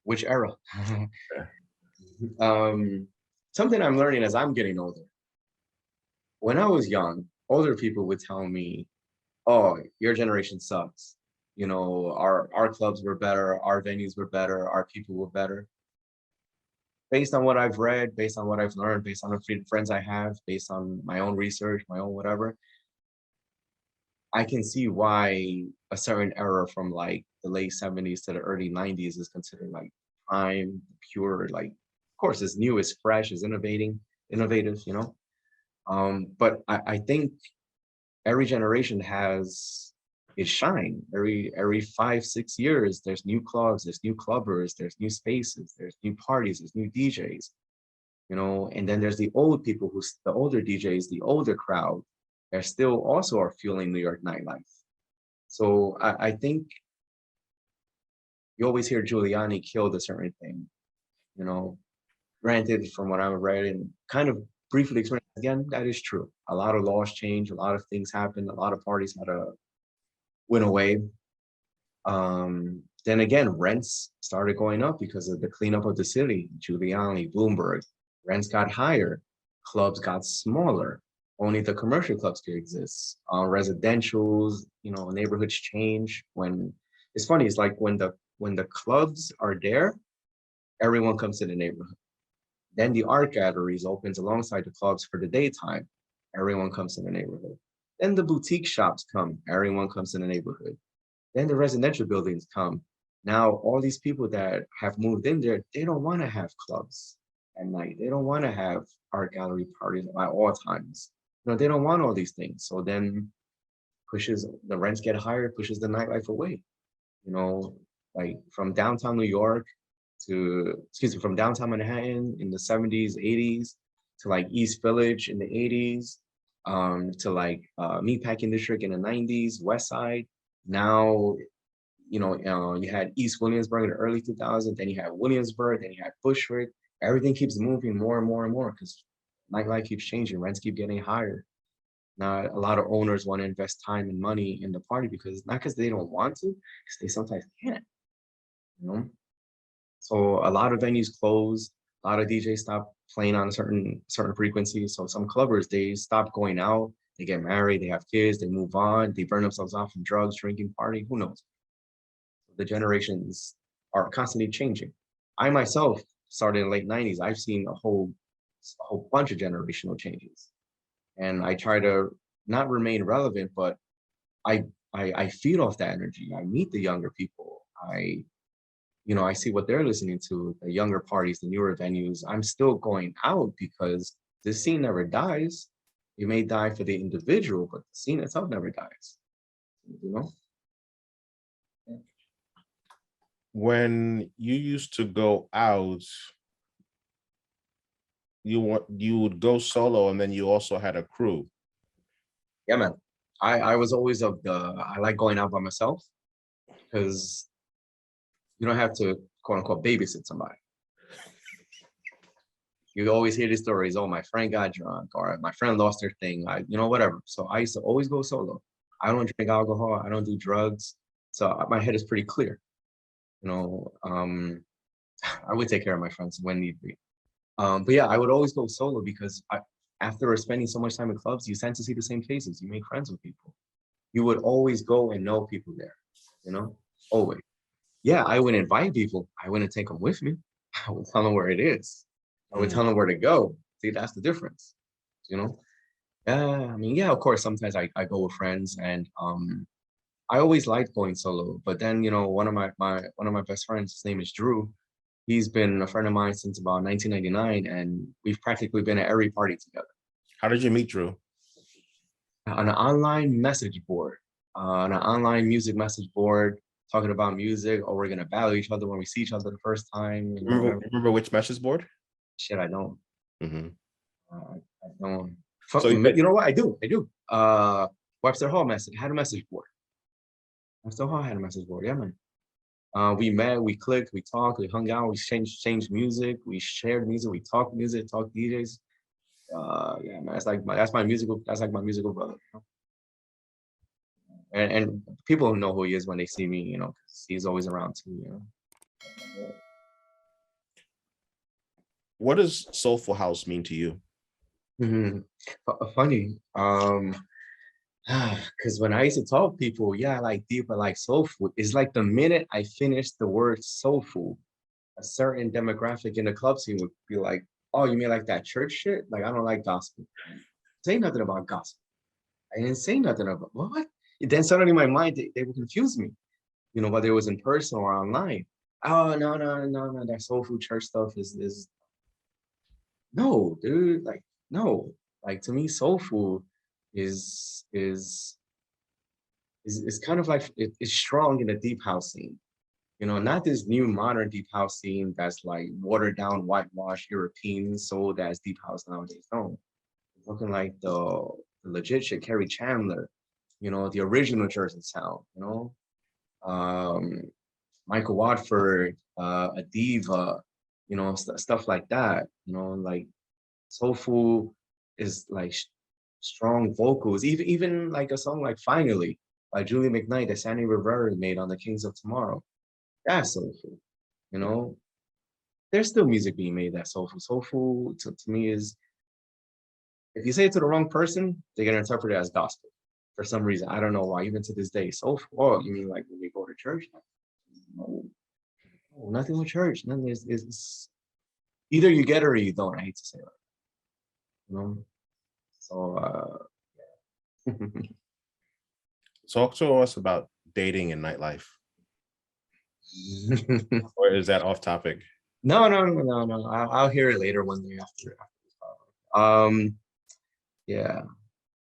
Which era? Something I'm learning as I'm getting older. When I was young, older people would tell me, "Oh, your generation sucks. You know, our clubs were better, our venues were better, our people were better." Based on what I've read, based on what I've learned, based on the friends I have, based on my own research, my own whatever, I can see why a certain era from like the late 70s to the early 90s is considered like prime, pure, like, of course, it's new, it's fresh, it's innovative, you know? But I think every generation has its shine. Every 5-6 years, there's new clubs, there's new clubbers, there's new spaces, there's new parties, there's new DJs, you know, and then there's the old people the older DJs, the older crowd that still also are fueling New York nightlife. So I think you always hear Giuliani killed a certain thing, you know. Granted, from what I've read and kind of briefly explained, again, that is true. A lot of laws changed, a lot of things happened, a lot of parties had to went away. Then again, rents started going up because of the cleanup of the city. Giuliani, Bloomberg, rents got higher, clubs got smaller. Only the commercial clubs could exist. Residentials, you know, neighborhoods change. When it's funny, it's like when the clubs are there, everyone comes to the neighborhood. Then the art galleries opens alongside the clubs for the daytime. Everyone comes to the neighborhood. Then the boutique shops come. Everyone comes to the neighborhood. Then the residential buildings come. Now, all these people that have moved in there, they don't want to have clubs at night. They don't want to have art gallery parties at all times. You know, they don't want all these things. So then the rents get higher, pushes the nightlife away. You know, like from downtown New York to, excuse me, from downtown Manhattan in the 70s, 80s to like East Village in the 80s, to like Meatpacking District in the 90s, West Side. Now, you know, you had East Williamsburg in the early 2000s, then you had Williamsburg, then you had Bushwick. Everything keeps moving more and more and more because nightlife keeps changing, rents keep getting higher. Now, a lot of owners want to invest time and money in the party because not because they don't want to, because they sometimes can't, you know? So a lot of venues close, a lot of DJs stop playing on certain frequencies. So some clubbers, they stop going out, they get married, they have kids, they move on, they burn themselves out from drugs, drinking, party, who knows? The generations are constantly changing. I myself started in the late 90s. I've seen a whole bunch of generational changes. And I try to not remain relevant, but I feed off that energy. I meet the younger people. I see what they're listening to, the younger parties, the newer venues. I'm still going out because the scene never dies. It may die for the individual, but the scene itself never dies. You know? When you used to go out, you would go solo, and then you also had a crew. Yeah, man. I was always I like going out by myself because you don't have to quote unquote babysit somebody. You always hear these stories. Oh, my friend got drunk, or my friend lost their thing. Whatever. So I used to always go solo. I don't drink alcohol. I don't do drugs. So my head is pretty clear. I would take care of my friends when need be. But yeah, I would always go solo because after spending so much time in clubs, you tend to see the same faces. You make friends with people. You would always go and know people there, always. Yeah, I would invite people. I wouldn't take them with me. I would tell them where it is. I would tell them where to go. See, that's the difference, yeah, of course, sometimes I go with friends, and I always liked going solo. But then, one of my best friends, his name is Drew. He's been a friend of mine since about 1999, and we've practically been at every party together. How did you meet Drew? On an online message board, on an online music message board, talking about music, or we're gonna battle each other when we see each other the first time. Remember which message board? Shit, I don't. I don't. So you know what? I do. Webster Hall had a message board. Webster Hall had a message board. Yeah, man. We met, we clicked, we talked, we hung out, we changed music, we shared music, we talked music, talked DJs. Yeah, man, that's my musical brother. And people know who he is when they see me, because he's always around too. What does soulful house mean to you? Funny, because when I used to talk to people, yeah, I like deep, I like soulful. It's like the minute I finished the word soulful, a certain demographic in the club scene would be like, oh, you mean like that church shit? Like, I don't like gospel. Say nothing about gospel. I didn't say nothing about what? Then suddenly in my mind, they would confuse me, whether it was in person or online. Oh, no, that soulful church stuff is no, dude, like, no. Like, to me, soulful is kind of like it's strong in the deep house scene. Not this new modern deep house scene that's like watered down, whitewashed European soul that's deep house nowadays. No, looking like the legit shit, Kerry Chandler, the original Jersey sound, Michael Watford, Adiva, stuff like that, like soulful is like strong vocals, even like a song like Finally by Julie McKnight that Sandy Rivera made on the Kings of Tomorrow. That's soulful, There's still music being made that's soulful. Soulful to me is, if you say it to the wrong person, they're gonna interpret it as gospel for some reason. I don't know why. Even to this day, soulful. Oh, you mean like when we go to church? No, nothing with church. Nothing is either you get it or you don't. I hate to say that. So yeah. Talk to us about dating and nightlife. Or is that off topic? No. I'll hear it later one day after this. Yeah.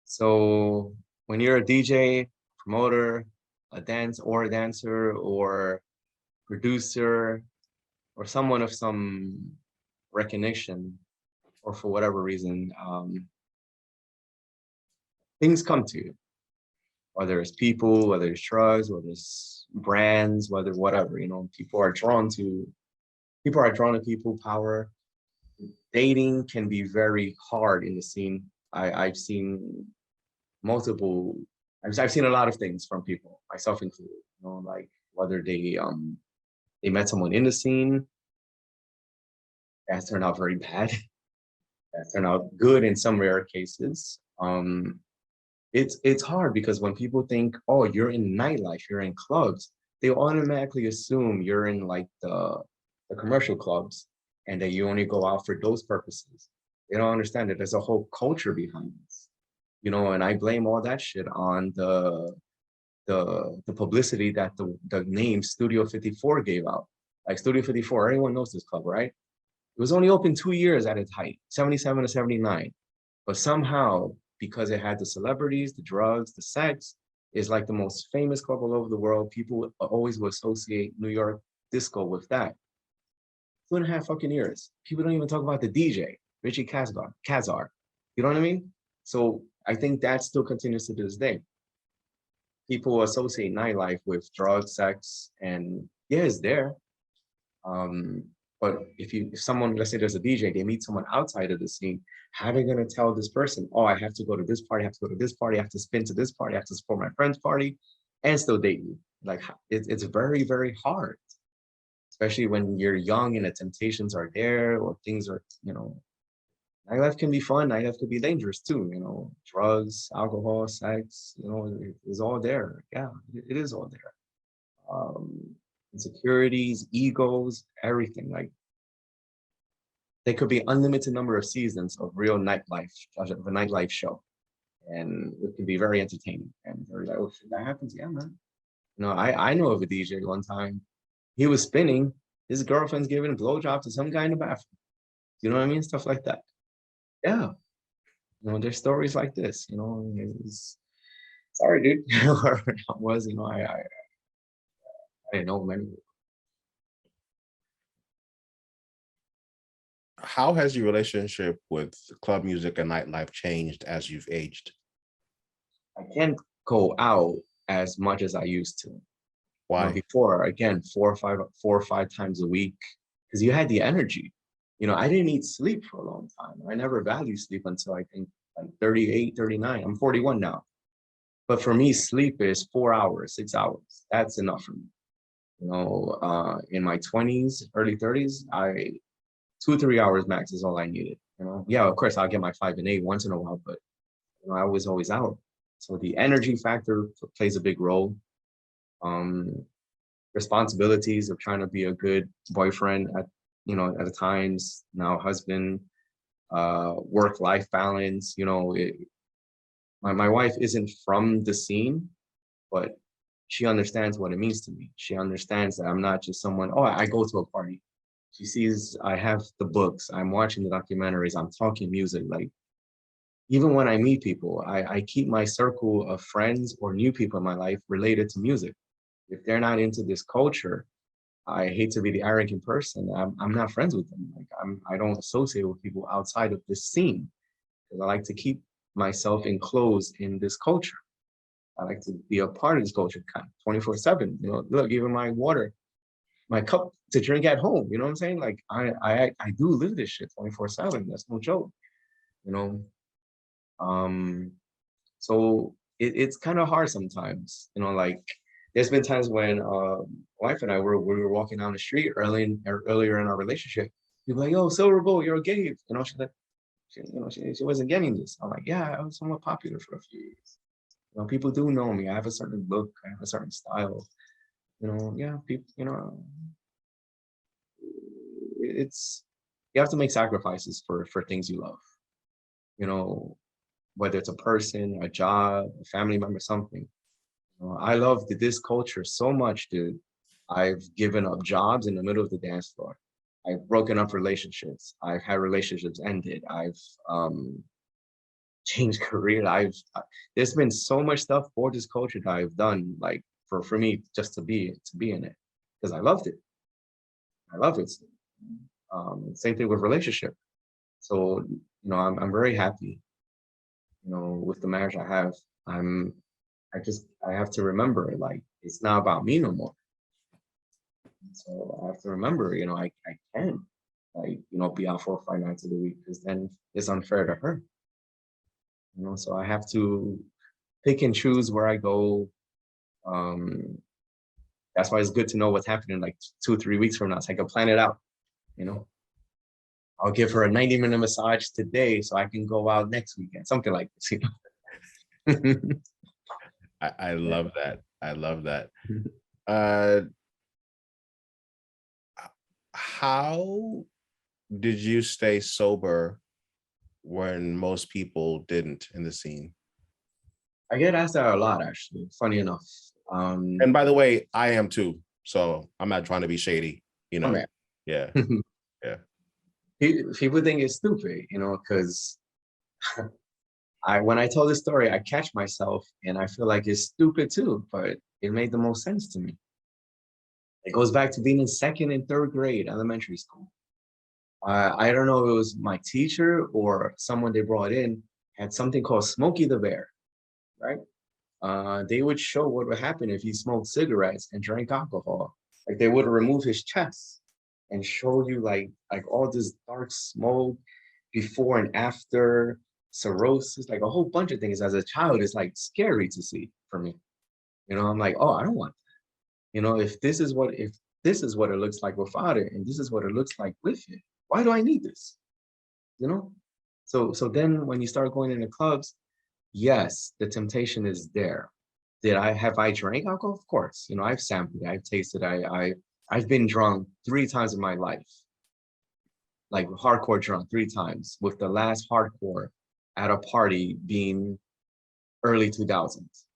So when you're a DJ, promoter, a dancer, or producer, or someone of some recognition, or for whatever reason, things come to you, whether it's people, whether it's drugs, whether it's brands, whether whatever, you know, people are drawn to people, power. Dating can be very hard in the scene. I've seen multiple, I've seen a lot of things from people, myself included, you know, like whether they met someone in the scene, that turned out very bad, that turned out good in some rare cases. It's hard because when people think, oh, you're in nightlife, you're in clubs, they automatically assume you're in like the commercial clubs and that you only go out for those purposes. They don't understand that there's a whole culture behind this, you know, and I blame all that shit on the publicity that the name Studio 54 gave out. Like Studio 54, everyone knows this club, right? It was only open 2 years at its height, 77 to 79. But somehow, because it had the celebrities, the drugs, the sex, is like the most famous club all over the world. People always will associate New York disco with that. 2.5 fucking years. People don't even talk about the DJ, Richie Kazar. You know what I mean? So I think that still continues to this day. People associate nightlife with drugs, sex, and yeah, it's there. But if someone, let's say there's a DJ, they meet someone outside of the scene, how are they gonna tell this person, oh, I have to go to this party, I have to go to this party, I have to spin to this party, I have to support my friend's party, and still date you? Like it's very, very hard, especially when you're young and the temptations are there, or things are, you know, nightlife can be fun, nightlife could be dangerous too, you know, drugs, alcohol, sex, you know, it's all there. Yeah, it is all there. Insecurities, egos, everything. Like there could be unlimited number of seasons of real nightlife, of a nightlife show, and it can be very entertaining. And they're like, oh shit, that happens, yeah, man. You know, I know of a DJ one time. He was spinning. His girlfriend's giving a blowjob to some guy in the bathroom. You know what I mean? Stuff like that. Yeah. You know, there's stories like this. You know, sorry, dude. Whoever that was, you know, I didn't know many. How has your relationship with club music and nightlife changed as you've aged? I can't go out as much as I used to. You know, Why? before, again, 4 or 5 times a week, because you had the energy. You know, I didn't need sleep for a long time. I never valued sleep until I think like 38, 39. I'm 41 now. But for me, sleep is 4 hours, 6 hours. That's enough for me. You know, in my 20s, early 30s, 2 or 3 hours max is all I needed. You know, yeah, of course I'll get my 5 and 8 once in a while, but you know, I was always out. So the energy factor plays a big role. Responsibilities of trying to be a good boyfriend at, you know, at the times, now husband, work-life balance, you know, my wife isn't from the scene, but she understands what it means to me. She understands that I'm not just someone, oh, I go to a party. She sees I have the books, I'm watching the documentaries, I'm talking music. Like, even when I meet people, I keep my circle of friends or new people in my life related to music. If they're not into this culture, I hate to be the arrogant person, I'm not friends with them. Like I don't associate with people outside of this scene because I like to keep myself enclosed in this culture. I like to be a part of this culture kind of 24/7. You know, look, even my water, my cup to drink at home, you know what I'm saying? Like I do live this shit 24/7. That's no joke, you know. So it's kind of hard sometimes, you know, like there's been times when wife and I we were walking down the street earlier in our relationship. People like, yo, Silverbull, you're gay. You know, she wasn't getting this. I'm like, yeah, I was somewhat popular for a few years. You know, people do know me. I have a certain look, I have a certain style. You know, yeah, people, you know, it's you have to make sacrifices for things you love. You know, whether it's a person, a job, a family member, something. I love this culture so much, dude. I've given up jobs in the middle of the dance floor. I've broken up relationships. I've had relationships ended. I've changed career. There's been so much stuff for this culture that I've done, like for me just to be in it. because I loved it. I love it. Same thing with relationship. So, I'm very happy, with the marriage I have. I have to remember, like, it's not about me no more. So I have to remember, I can, like, be out 4 or 5 nights of the week, because then it's unfair to her. So I have to pick and choose where I go. That's why it's good to know what's happening like 2 or 3 weeks from now, so I can plan it out. I'll give her a 90-minute massage today so I can go out next weekend, something like this. I love that. I love that. How did you stay sober when most people didn't in the scene? I get asked that a lot, actually, funny enough. And by the way, I am too. So I'm not trying to be shady, Okay. Yeah. Yeah. People think it's stupid, because when I tell this story, I catch myself and I feel like it's stupid too, but it made the most sense to me. It goes back to being in 2nd and 3rd grade elementary school. I don't know if it was my teacher or someone they brought in had something called Smokey the Bear, right? They would show what would happen if he smoked cigarettes and drank alcohol. Like, they would remove his chest and show you like all this dark smoke before and after, cirrhosis, like a whole bunch of things. As a child, it's like scary to see for me. I'm like, oh, I don't want that. If this is what it looks like without it, and this is what it looks like with it, why do I need this? So then when you start going into clubs, yes, the temptation is there. Have I drank alcohol? Of course. I've sampled it, I've tasted, I've been drunk 3 times in my life. Like hardcore drunk 3 times, with the last hardcore at a party being early 2000s,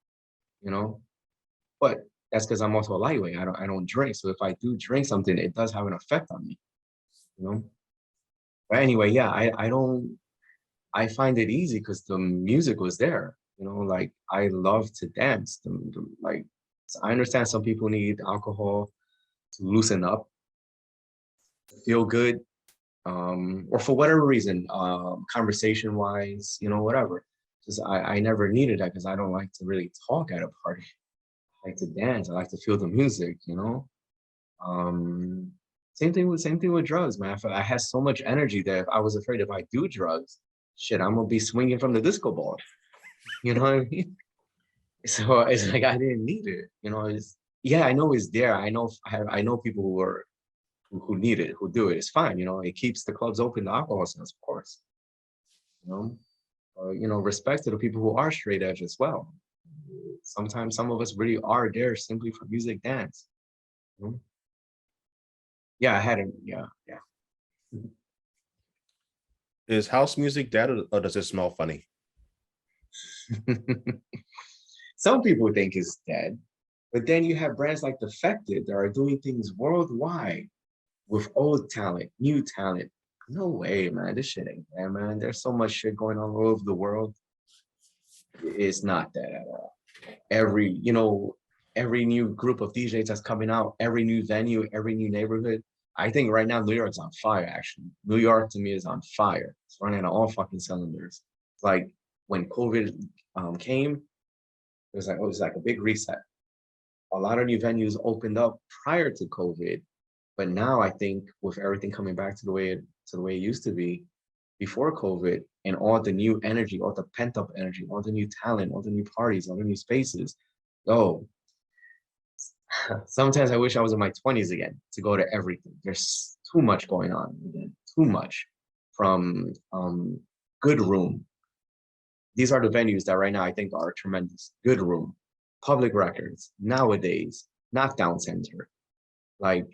but that's because I'm also a lightweight. I don't drink. So if I do drink something, it does have an effect on me, But anyway, yeah, I find it easy because the music was there, like I love to dance. Like, so I understand some people need alcohol to loosen up, to feel good, or for whatever reason, conversation wise, whatever. Just I never needed that because I don't like to really talk at a party. I like to dance. I like to feel the music, Same thing with drugs, man. I had so much energy that if I was afraid if I do drugs, shit, I'm gonna be swinging from the disco ball. You know what I mean? So it's like I didn't need it. I know it's there. I know people who need it, who do it. It's fine. It keeps the clubs open, the alcohol sales, of course. Respect to the people who are straight edge as well. Sometimes some of us really are there simply for music, dance. Yeah, I had it. Yeah. Is house music dead, or does it smell funny? Some people think it's dead, but then you have brands like Defected that are doing things worldwide with old talent, new talent. No way, man. This shit ain't dead, man. There's so much shit going on all over the world. It's not dead at all. Every new group of DJs that's coming out, every new venue, every new neighborhood. I think right now New York's on fire, actually. New York to me is on fire. It's running on all fucking cylinders. It's like when COVID came, it was like a big reset. A lot of new venues opened up prior to COVID, but now I think with everything coming back to the way it used to be before COVID, and all the new energy, all the pent-up energy, all the new talent, all the new parties, all the new spaces, sometimes I wish I was in my 20s again to go to everything. There's too much going on again, too much. From Good Room. These are the venues that right now I think are tremendous. Good Room, Public Records, Nowadays, Knockdown Center. Like,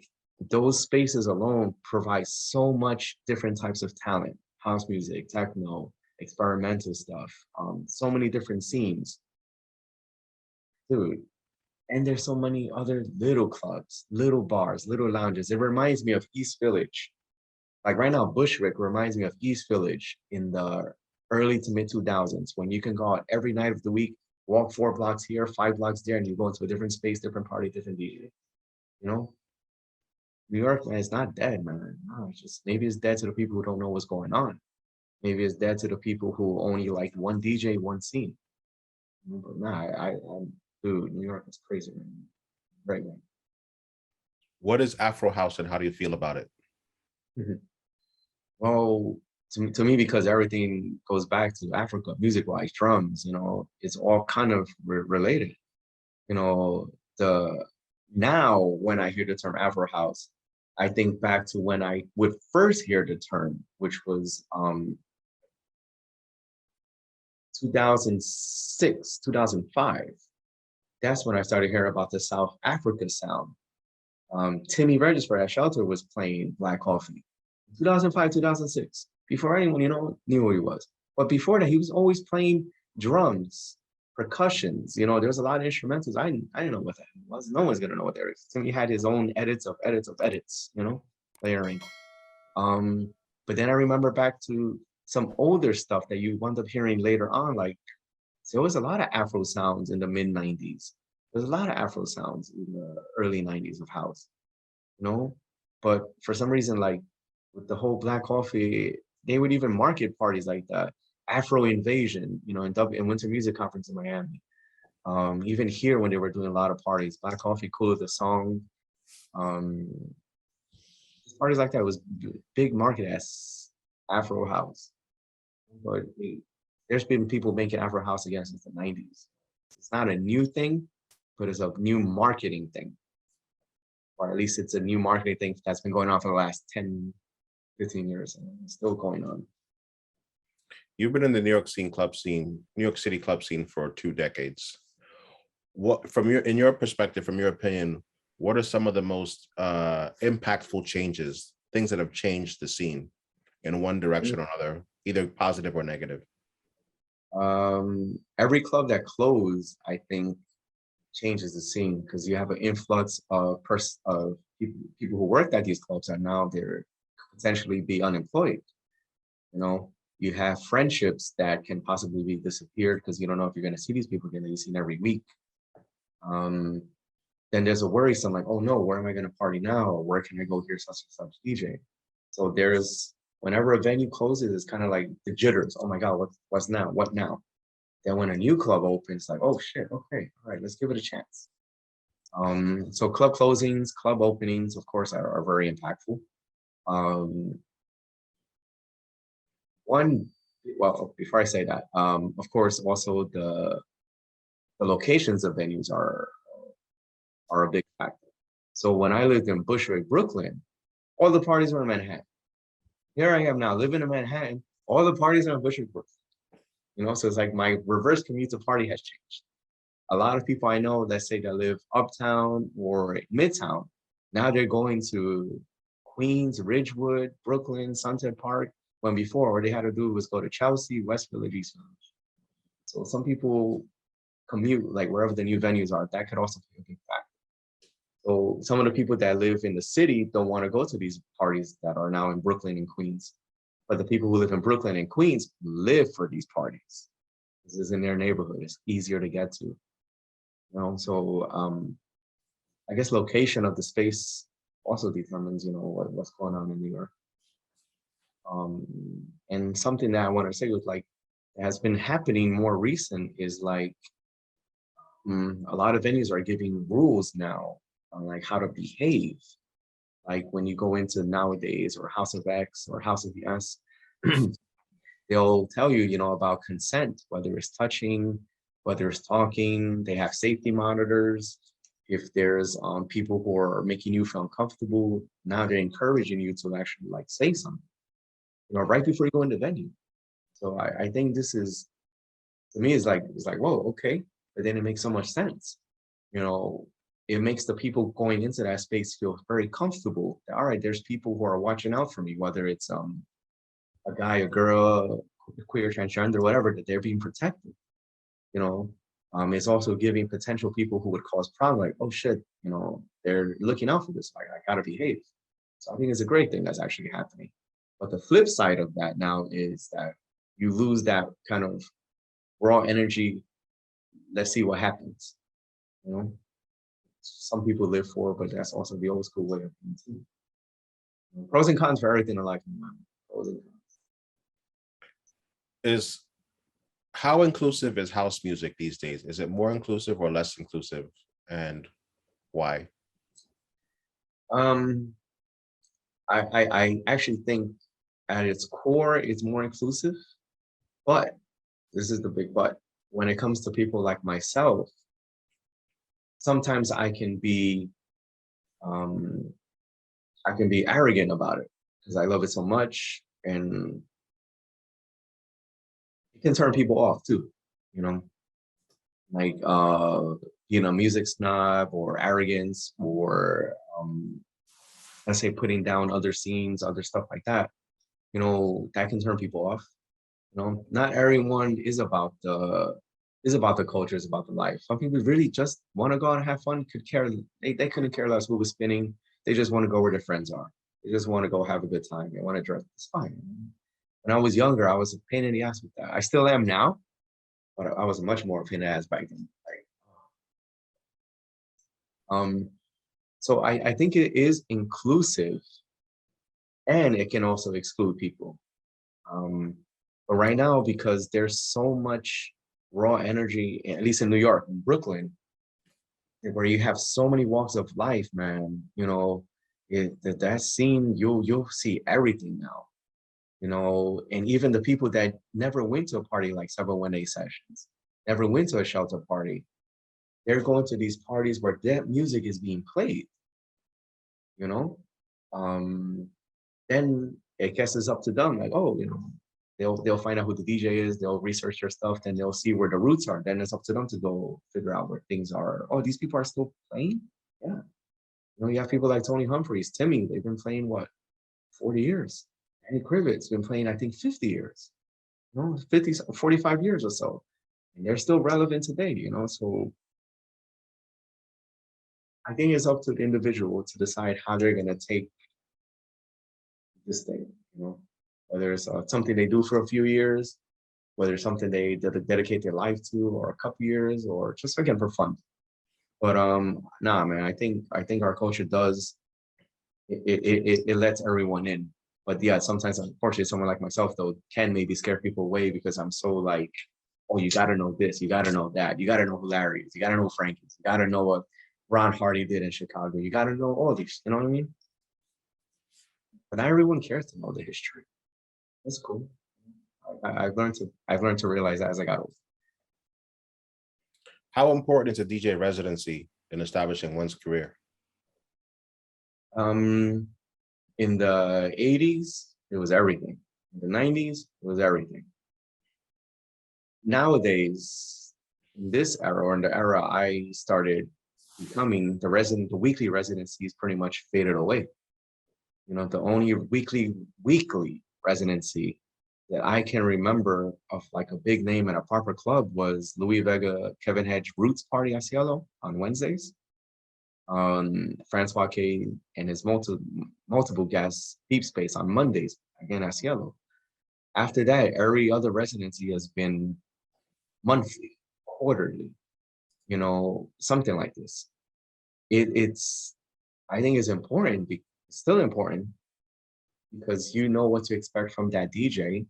those spaces alone provide so much different types of talent. House music, techno, experimental stuff, so many different scenes. Dude, and there's so many other little clubs, little bars, little lounges. It reminds me of East Village. Like right now, Bushwick reminds me of East Village in the early to mid 2000s, when you can go out every night of the week, walk 4 blocks here, 5 blocks there, and you go into a different space, different party, different DJ. New York, man, it's not dead, man. No, it's just maybe it's dead to the people who don't know what's going on. Maybe it's dead to the people who only like one DJ, one scene. But nah, dude, New York is crazy, man. Right, man. What is Afro house and how do you feel about it? Mhm. Well, to me, because everything goes back to Africa, music-wise, drums, it's all kind of related. You know, the now when I hear the term Afro house, I think back to when I would first hear the term, which was 2006, 2005. That's when I started hearing about the South Africa sound. Timmy Regisford at Shelter was playing Black Coffee. 2005, 2006. Before anyone, knew who he was. But before that, he was always playing drums, percussions. There's a lot of instrumentals. I didn't know what that was. No one's gonna know what that is. Timmy had his own edits of edits of edits, layering. But then I remember back to some older stuff that you wound up hearing later on, like there was a lot of Afro sounds in the mid 90s. There's a lot of Afro sounds in the early 90s of house, But for some reason, like with the whole Black Coffee, they would even market parties like that. Afro Invasion, in Winter Music Conference in Miami. Even here when they were doing a lot of parties, Black Coffee, Cool the Song. Parties like that was big market as Afro house. But there's been people making Afro house again since the 90s. It's not a new thing, but it's a new marketing thing. Or at least it's a new marketing thing that's been going on for the last 10, 15 years and it's still going on. You've been in the New York City club scene for 2 decades. What, in your perspective, from your opinion, what are some of the most impactful changes, things that have changed the scene in one direction or another, either positive or negative? Every club that closed, I think, changes the scene because you have an influx of people who worked at these clubs and now they're potentially be unemployed. You have friendships that can possibly be disappeared because you don't know if you're going to see these people again that you see every week. Then there's a worrisome like, oh no, where am I going to party now? Or where can I go hear such and such DJ? So whenever a venue closes, it's kind of like the jitters. Oh my God, what's now? What now? Then when a new club opens, like, oh shit, okay, all right, let's give it a chance. So club closings, club openings, of course, are very impactful. Before I say that, of course, also the locations of venues are a big factor. So when I lived in Bushwick, Brooklyn, all the parties were in Manhattan. Here I am now living in Manhattan, all the parties are in Bushwick, Brooklyn. So it's like my reverse commute to party has changed. A lot of people I know, let's say that live uptown or midtown, now they're going to Queens, Ridgewood, Brooklyn, Sunset Park, when before all they had to do was go to Chelsea, West Village, East Village. So some people commute like wherever the new venues are. That could also be a big factor. So some of the people that live in the city don't want to go to these parties that are now in Brooklyn and Queens. But the people who live in Brooklyn and Queens live for these parties. This is in their neighborhood. It's easier to get to. So I guess location of the space also determines, what's going on in New York. And something that I want to say with like has been happening more recent is like a lot of venues are giving rules now on like how to behave. Like when you go into nowadays or House of X or House of S, they'll tell you, about consent, whether it's touching, whether it's talking. They have safety monitors. If there's people who are making you feel uncomfortable, now they're encouraging you to actually like say something, right before you go in the venue. So I think this is, to me, it's like, whoa, okay. But then it makes so much sense. It makes the people going into that space feel very comfortable. All right, there's people who are watching out for me, whether it's a guy, a girl, queer, transgender, whatever, that they're being protected. It's also giving potential people who would cause problems like, oh shit, they're looking out for this. I gotta behave. So I think it's a great thing that's actually happening. But the flip side of that now is that you lose that kind of raw energy. Let's see what happens. Some people live for, but that's also the old school way of being too. Pros and cons for everything in life, man. Pros and cons. Is how inclusive is house music these days? Is it more inclusive or less inclusive, and why? Um, I actually think at its core, it's more inclusive, but this is the big but. When it comes to people like myself, sometimes um, I can be arrogant about it because I love it so much, and it can turn people off too, you know, like music snob or arrogance or let's say putting down other scenes, other stuff like that. That can turn people off. Not everyone is about the culture, is about the life. Some people really just want to go out and have fun, they couldn't care less who was spinning. They just want to go where their friends are. They just want to go have a good time. They want to dress. It's fine. When I was younger, I was a pain in the ass with that. I still am now, but I was much more a pain in the ass back then. Um, so I think it is inclusive, and it can also exclude people. But right now, because there's so much raw energy, at least in New York, in Brooklyn, where you have so many walks of life, man, that scene, you'll see everything now, and even the people that never went to a party like 718 sessions, never went to a shelter party, they're going to these parties where that music is being played, you know? Then I guess it's up to them, like, oh, they'll find out who the DJ is, they'll research their stuff, then they'll see where the roots are. Then it's up to them to go figure out where things are. Oh, these people are still playing? Yeah. You have people like Tony Humphries, Timmy, they've been playing what, 40 years? And Krivit's been playing, I think, 50 years. 50, 45 years or so. And they're still relevant today, so I think it's up to the individual to decide how they're gonna take this thing, whether it's something they do for a few years, whether it's something they dedicate their life to, or a couple years, or just again for fun. But nah, man, I think our culture does it lets everyone in. But yeah, sometimes unfortunately someone like myself though can maybe scare people away because I'm so like, oh, you gotta know this, you gotta know that, you gotta know who Larry is, you gotta know who Frank is, you gotta know what Ron Hardy did in Chicago, you gotta know all these, you know what I mean? But not everyone cares to know the history. That's cool. I've learned to realize that as I got older. How important is a DJ residency in establishing one's career? Um, in the 80s, it was everything. In the 90s, it was everything. Nowadays, in this era, or in the era I started becoming the weekly residencies pretty much faded away. The only weekly residency that I can remember of like a big name at a proper club was Louis Vega, Kevin Hedge Roots Party at Cielo on Wednesdays. Francois K and his multiple guests Deep Space on Mondays, again at Cielo. After that, every other residency has been monthly, quarterly, something like this. It's I think it's important, still important, because you know what to expect from that DJ,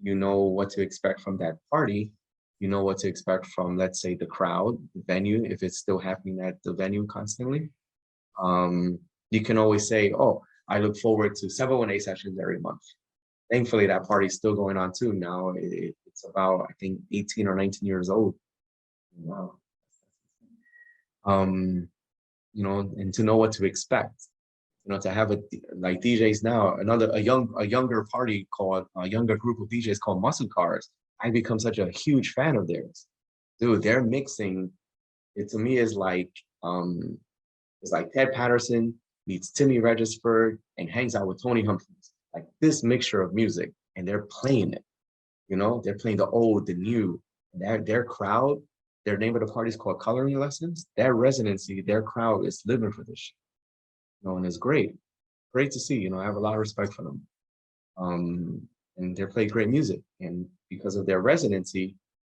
you know what to expect from that party, you know what to expect from, let's say, the crowd, the venue, if it's still happening at the venue constantly. You can always say, oh, I look forward to 718 sessions every month. Thankfully, that party's still going on too. Now it's about, I think, 18 or 19 years old. Wow. And to know what to expect. To have like DJs now, a younger party called a younger group of DJs called Muscle Cars. I become such a huge fan of theirs. Dude, their mixing, it to me is like Ted Patterson meets Timmy Regisford and hangs out with Tony Humphries. Like this mixture of music, and they're playing it. They're playing the old, the new. Their crowd, their name of the party is called Coloring Lessons. Their residency, their crowd is living for this shit. And it's great to see. I have a lot of respect for them. And they play great music, and because of their residency,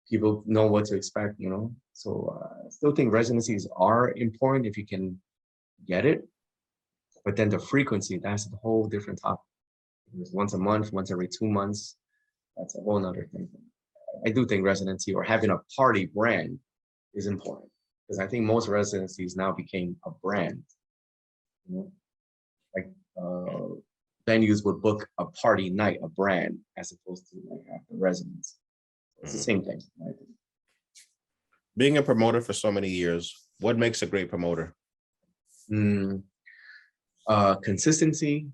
people know what to expect. So I still think residencies are important if you can get it. But then the frequency, that's a whole different topic. It's once a month, once every 2 months. That's a whole nother thing. I do think residency or having a party brand is important, because I think most residencies now became a brand. You know, like venues would book a party night, a brand, as opposed to like have the residence. It's the same thing. Right? Being a promoter for so many years, what makes a great promoter? Consistency,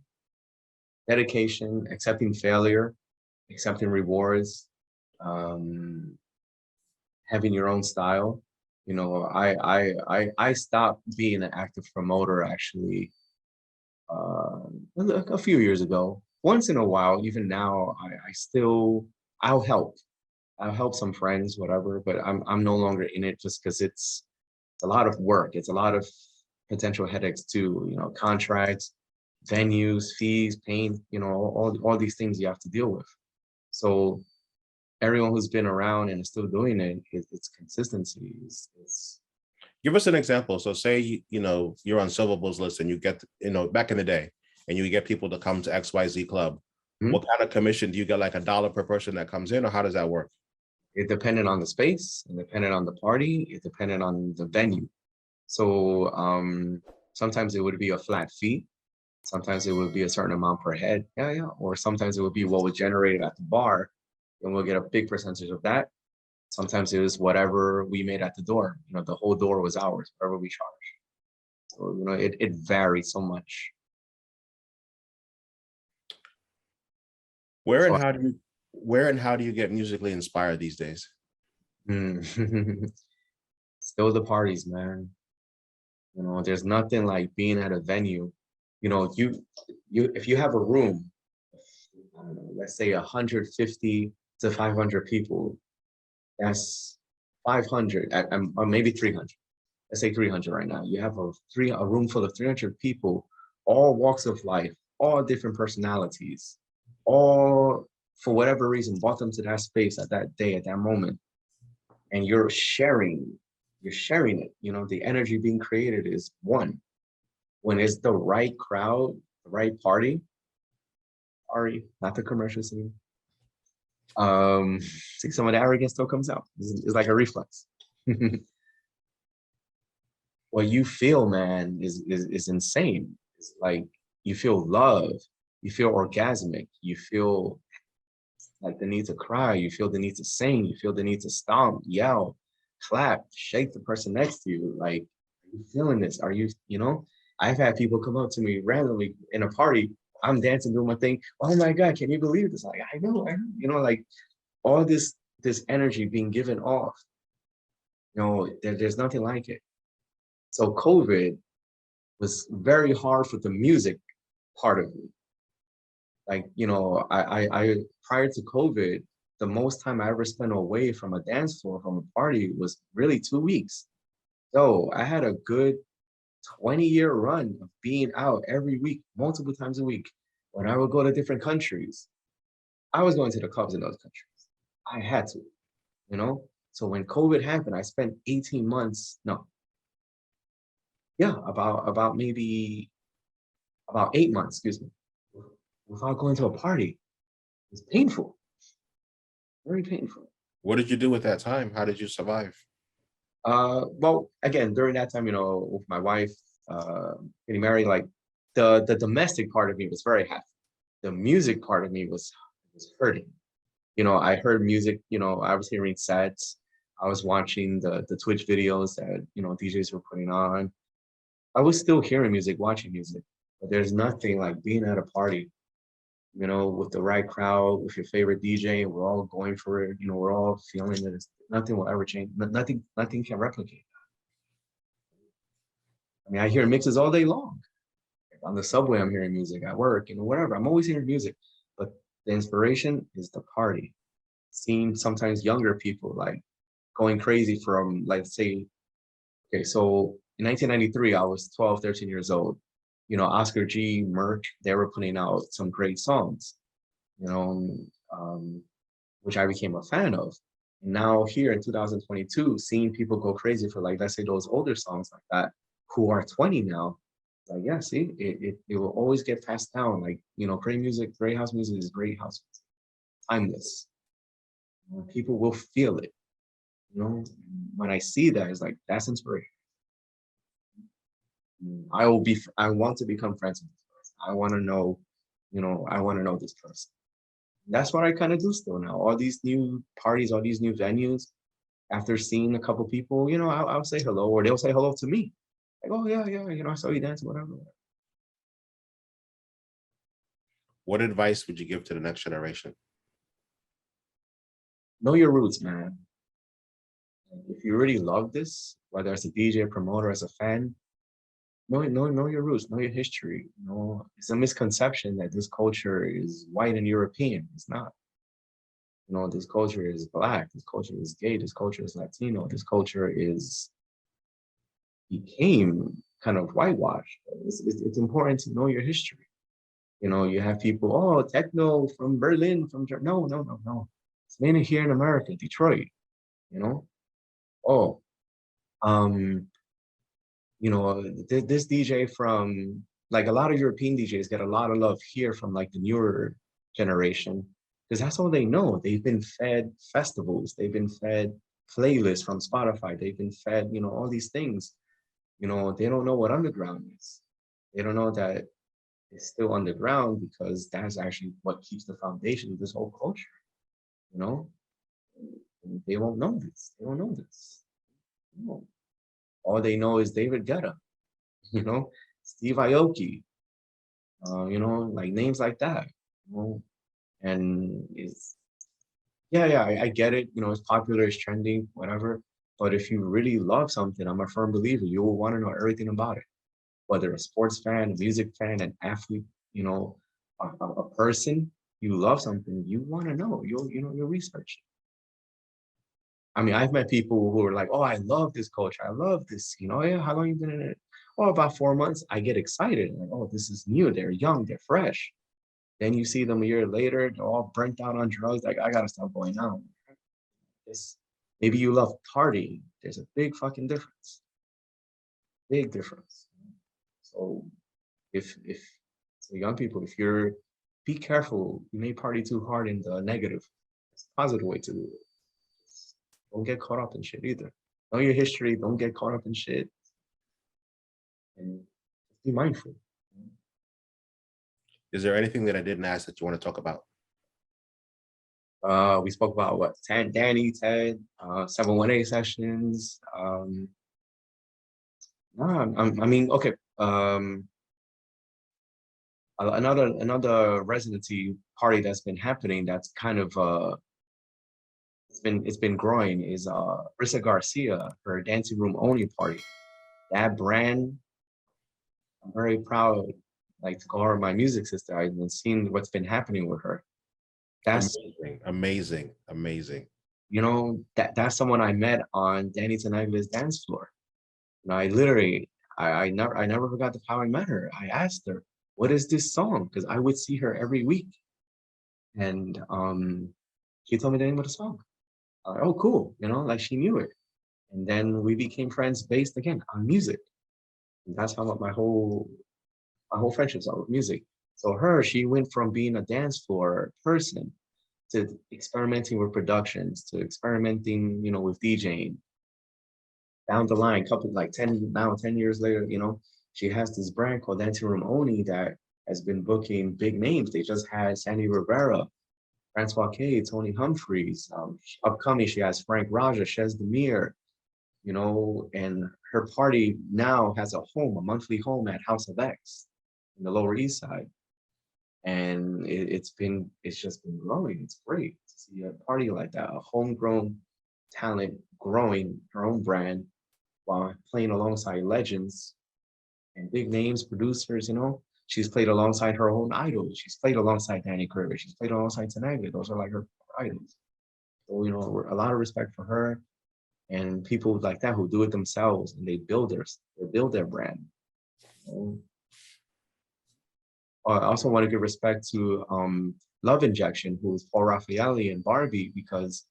dedication, accepting failure, accepting rewards, having your own style. You know, I stopped being an active promoter actually a few years ago. Once in a while, even now, I'll help. I'll help some friends, whatever, but I'm no longer in it just because it's a lot of work. It's a lot of potential headaches too, you know, contracts, venues, fees, paying, you know, all these things you have to deal with. So everyone who's been around and is still doing it, it's consistency. It's Give us an example. So say, you know, you're on Silverbull's list and you get, you know, back in the day, and you get people to come to XYZ club. What kind of commission do you get? Like $1 per person that comes in, or how does that work? It depended on the space, it depended on the party, it depended on the venue. So sometimes it would be a flat fee. Sometimes it would be a certain amount per head. Yeah. Or sometimes it would be what was generated at the bar, and we'll get a big percentage of that. Sometimes it was whatever we made at the door. You know, the whole door was ours, whatever we charged. So, you know, it varied so much. Where So, and how do you get musically inspired these days? still the parties, man. You know, there's nothing like being at a venue. You know, you if you have a room, I don't know, let's say 150 to 500 people, that's 500, or maybe 300. Let's say 300 right now. You have a room full of 300 people, all walks of life, all different personalities, all for whatever reason brought them to that space at that day, at that moment, and you're sharing it. You know, the energy being created is one. When it's the right crowd, the right party, sorry, not the commercial scene. See, some of the arrogance still comes out. It's like a reflex. What you feel, man, is insane. It's like you feel love, you feel orgasmic, you feel like the need to cry, you feel the need to sing, you feel the need to stomp, yell, clap, shake the person next to you. Like, are you feeling this? Are you, you know? I've had people come up to me randomly in a party. I'm dancing, doing my thing. Oh my God, can you believe this? Like, I know, you know, like all this energy being given off. You know, there's nothing like it. So COVID was very hard for the music part of me. Like, you know, I prior to COVID, the most time I ever spent away from a dance floor, from a party, was really 2 weeks. So I had a good 20-year run of being out every week, multiple times a week. When I would go to different countries, I was going to the clubs in those countries. I had to, you know? So when COVID happened, I spent 18 months, no, yeah, about maybe about 8 months, excuse me, without going to a party. It's painful, very painful. What did you do with that time? How did you survive? Well, again, during that time, you know, with my wife getting married, like the domestic part of me was very happy. The music part of me was hurting. You know, I heard music, you know, I was hearing sets. I was watching the Twitch videos that, you know, DJs were putting on. I was still hearing music, watching music, but there's nothing like being at a party, you know, with the right crowd, with your favorite DJ, and we're all going for it. You know, we're all feeling that nothing will ever change. Nothing can replicate. I mean, I hear mixes all day long. On the subway, I'm hearing music. At work, you know, whatever. I'm always hearing music, but the inspiration is the party. Seeing sometimes younger people like going crazy from, like, say, okay, so in 1993, I was 12, 13 years old. You know, Oscar G, Merck, they were putting out some great songs, you know, which I became a fan of. Now here in 2022, seeing people go crazy for, like, let's say those older songs like that, who are 20 now, Like, yeah, see, it will always get passed down. Like, you know, great music, great house music is great house music. Timeless. You know, people will feel it. You know, when I see that, it's like, that's inspiration. I want to become friends with this person. I want to know, you know, I want to know this person. That's what I kind of do still now. All these new parties, all these new venues, after seeing a couple people, you know, I'll say hello, or they'll say hello to me. Like, oh yeah, yeah, you know, I saw you dancing, whatever. What advice would you give to the next generation? Know your roots, man. If you really love this, whether as a DJ, promoter, as a fan, know your roots, know your history. You know, it's a misconception that this culture is white and European. It's not. You know, this culture is black, this culture is gay, this culture is Latino, this culture is became kind of whitewashed. It's important to know your history. You know, you have people, oh, techno from Berlin, from Germany. No, no, no, no. It's mainly here in America, Detroit, you know? Oh, um, you know, this DJ from, like, a lot of European DJs get a lot of love here from like the newer generation, because that's all they know. They've been fed festivals, they've been fed playlists from Spotify, they've been fed, you know, all these things. You know, they don't know what underground is. They don't know that it's still underground, because that's actually what keeps the foundation of this whole culture, you know? They won't know this. They don't know this. No. All they know is David Guetta, you know, Steve Aoki, you know, like names like that. You know? And it's, yeah, yeah, I get it. You know, it's popular, it's trending, whatever. But if you really love something, I'm a firm believer, you will want to know everything about it. Whether a sports fan, a music fan, an athlete, you know, a person, you love something, you want to know. You'll research it. I mean, I've met people who are like, oh, I love this culture. I love this. You know, yeah, how long you been in it? Oh, about 4 months. I get excited. Like, oh, this is new. They're young. They're fresh. Then you see them a year later, they're all burnt out on drugs. Like, I gotta stop going out. This, maybe you love partying. There's a big fucking difference. Big difference. So if so young people, if you're, be careful. You may party too hard in the negative. It's a positive way to do it. Don't get caught up in shit either. Know your history. Don't get caught up in shit. And be mindful. Is there anything that I didn't ask that you want to talk about? We spoke about what, Danny, Ted, 718 sessions. No, I mean, okay. Another residency party that's been happening, that's kind of it's been growing, is Rissa Garcia, her dancing room only party. That brand, I'm very proud, like, to call her my music sister. I've been seeing what's been happening with her. That's, Amazing, amazing, amazing. you know, that's someone I met on Danny Tenaglia's dance floor. You know, I literally, I never forgot how I met her. I asked her, what is this song? Because I would see her every week. And she told me the name of the song. Like, oh, cool. You know, like, she knew it. And then we became friends based again on music. And that's how my whole friendship started with music. So she went from being a dance floor person to experimenting with productions, to experimenting, you know, with DJing. Down the line, couple, like 10 years later, you know, she has this brand called Dancing Room Oni that has been booking big names. They just had Sandy Rivera, Francois K, Tony Humphries. Upcoming, she has Frank Raja, Shez Demir, you know, and her party now has a monthly home at House of X in the Lower East Side. And it's just been growing. It's great to see a party like that, a homegrown talent growing her own brand while playing alongside legends and big names, producers, you know. She's played alongside her own idols. She's played alongside Danny Krivit. She's played alongside Tenaglia. Those are like her idols. So, you know, a lot of respect for her and people like that who do it themselves, and they build their brand. You know? I also want to give respect to Love Injection, who is Paul Raffaelli and Barbie, because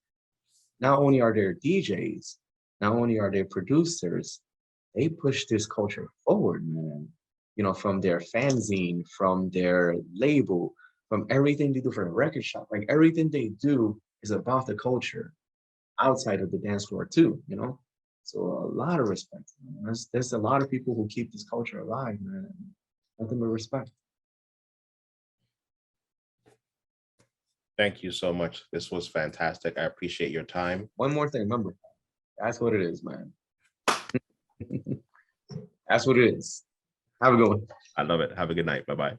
not only are they DJs, not only are they producers, they push this culture forward, man. you know, from their fanzine, from their label, from everything they do for the record shop. Like everything they do is about the culture outside of the dance floor too, you know? So a lot of respect. There's a lot of people who keep this culture alive, man. Nothing but respect. Thank you so much. This was fantastic. I appreciate your time. One more thing, remember, that's what it is, man. That's what it is. Have a good one. I love it. Have a good night. Bye-bye.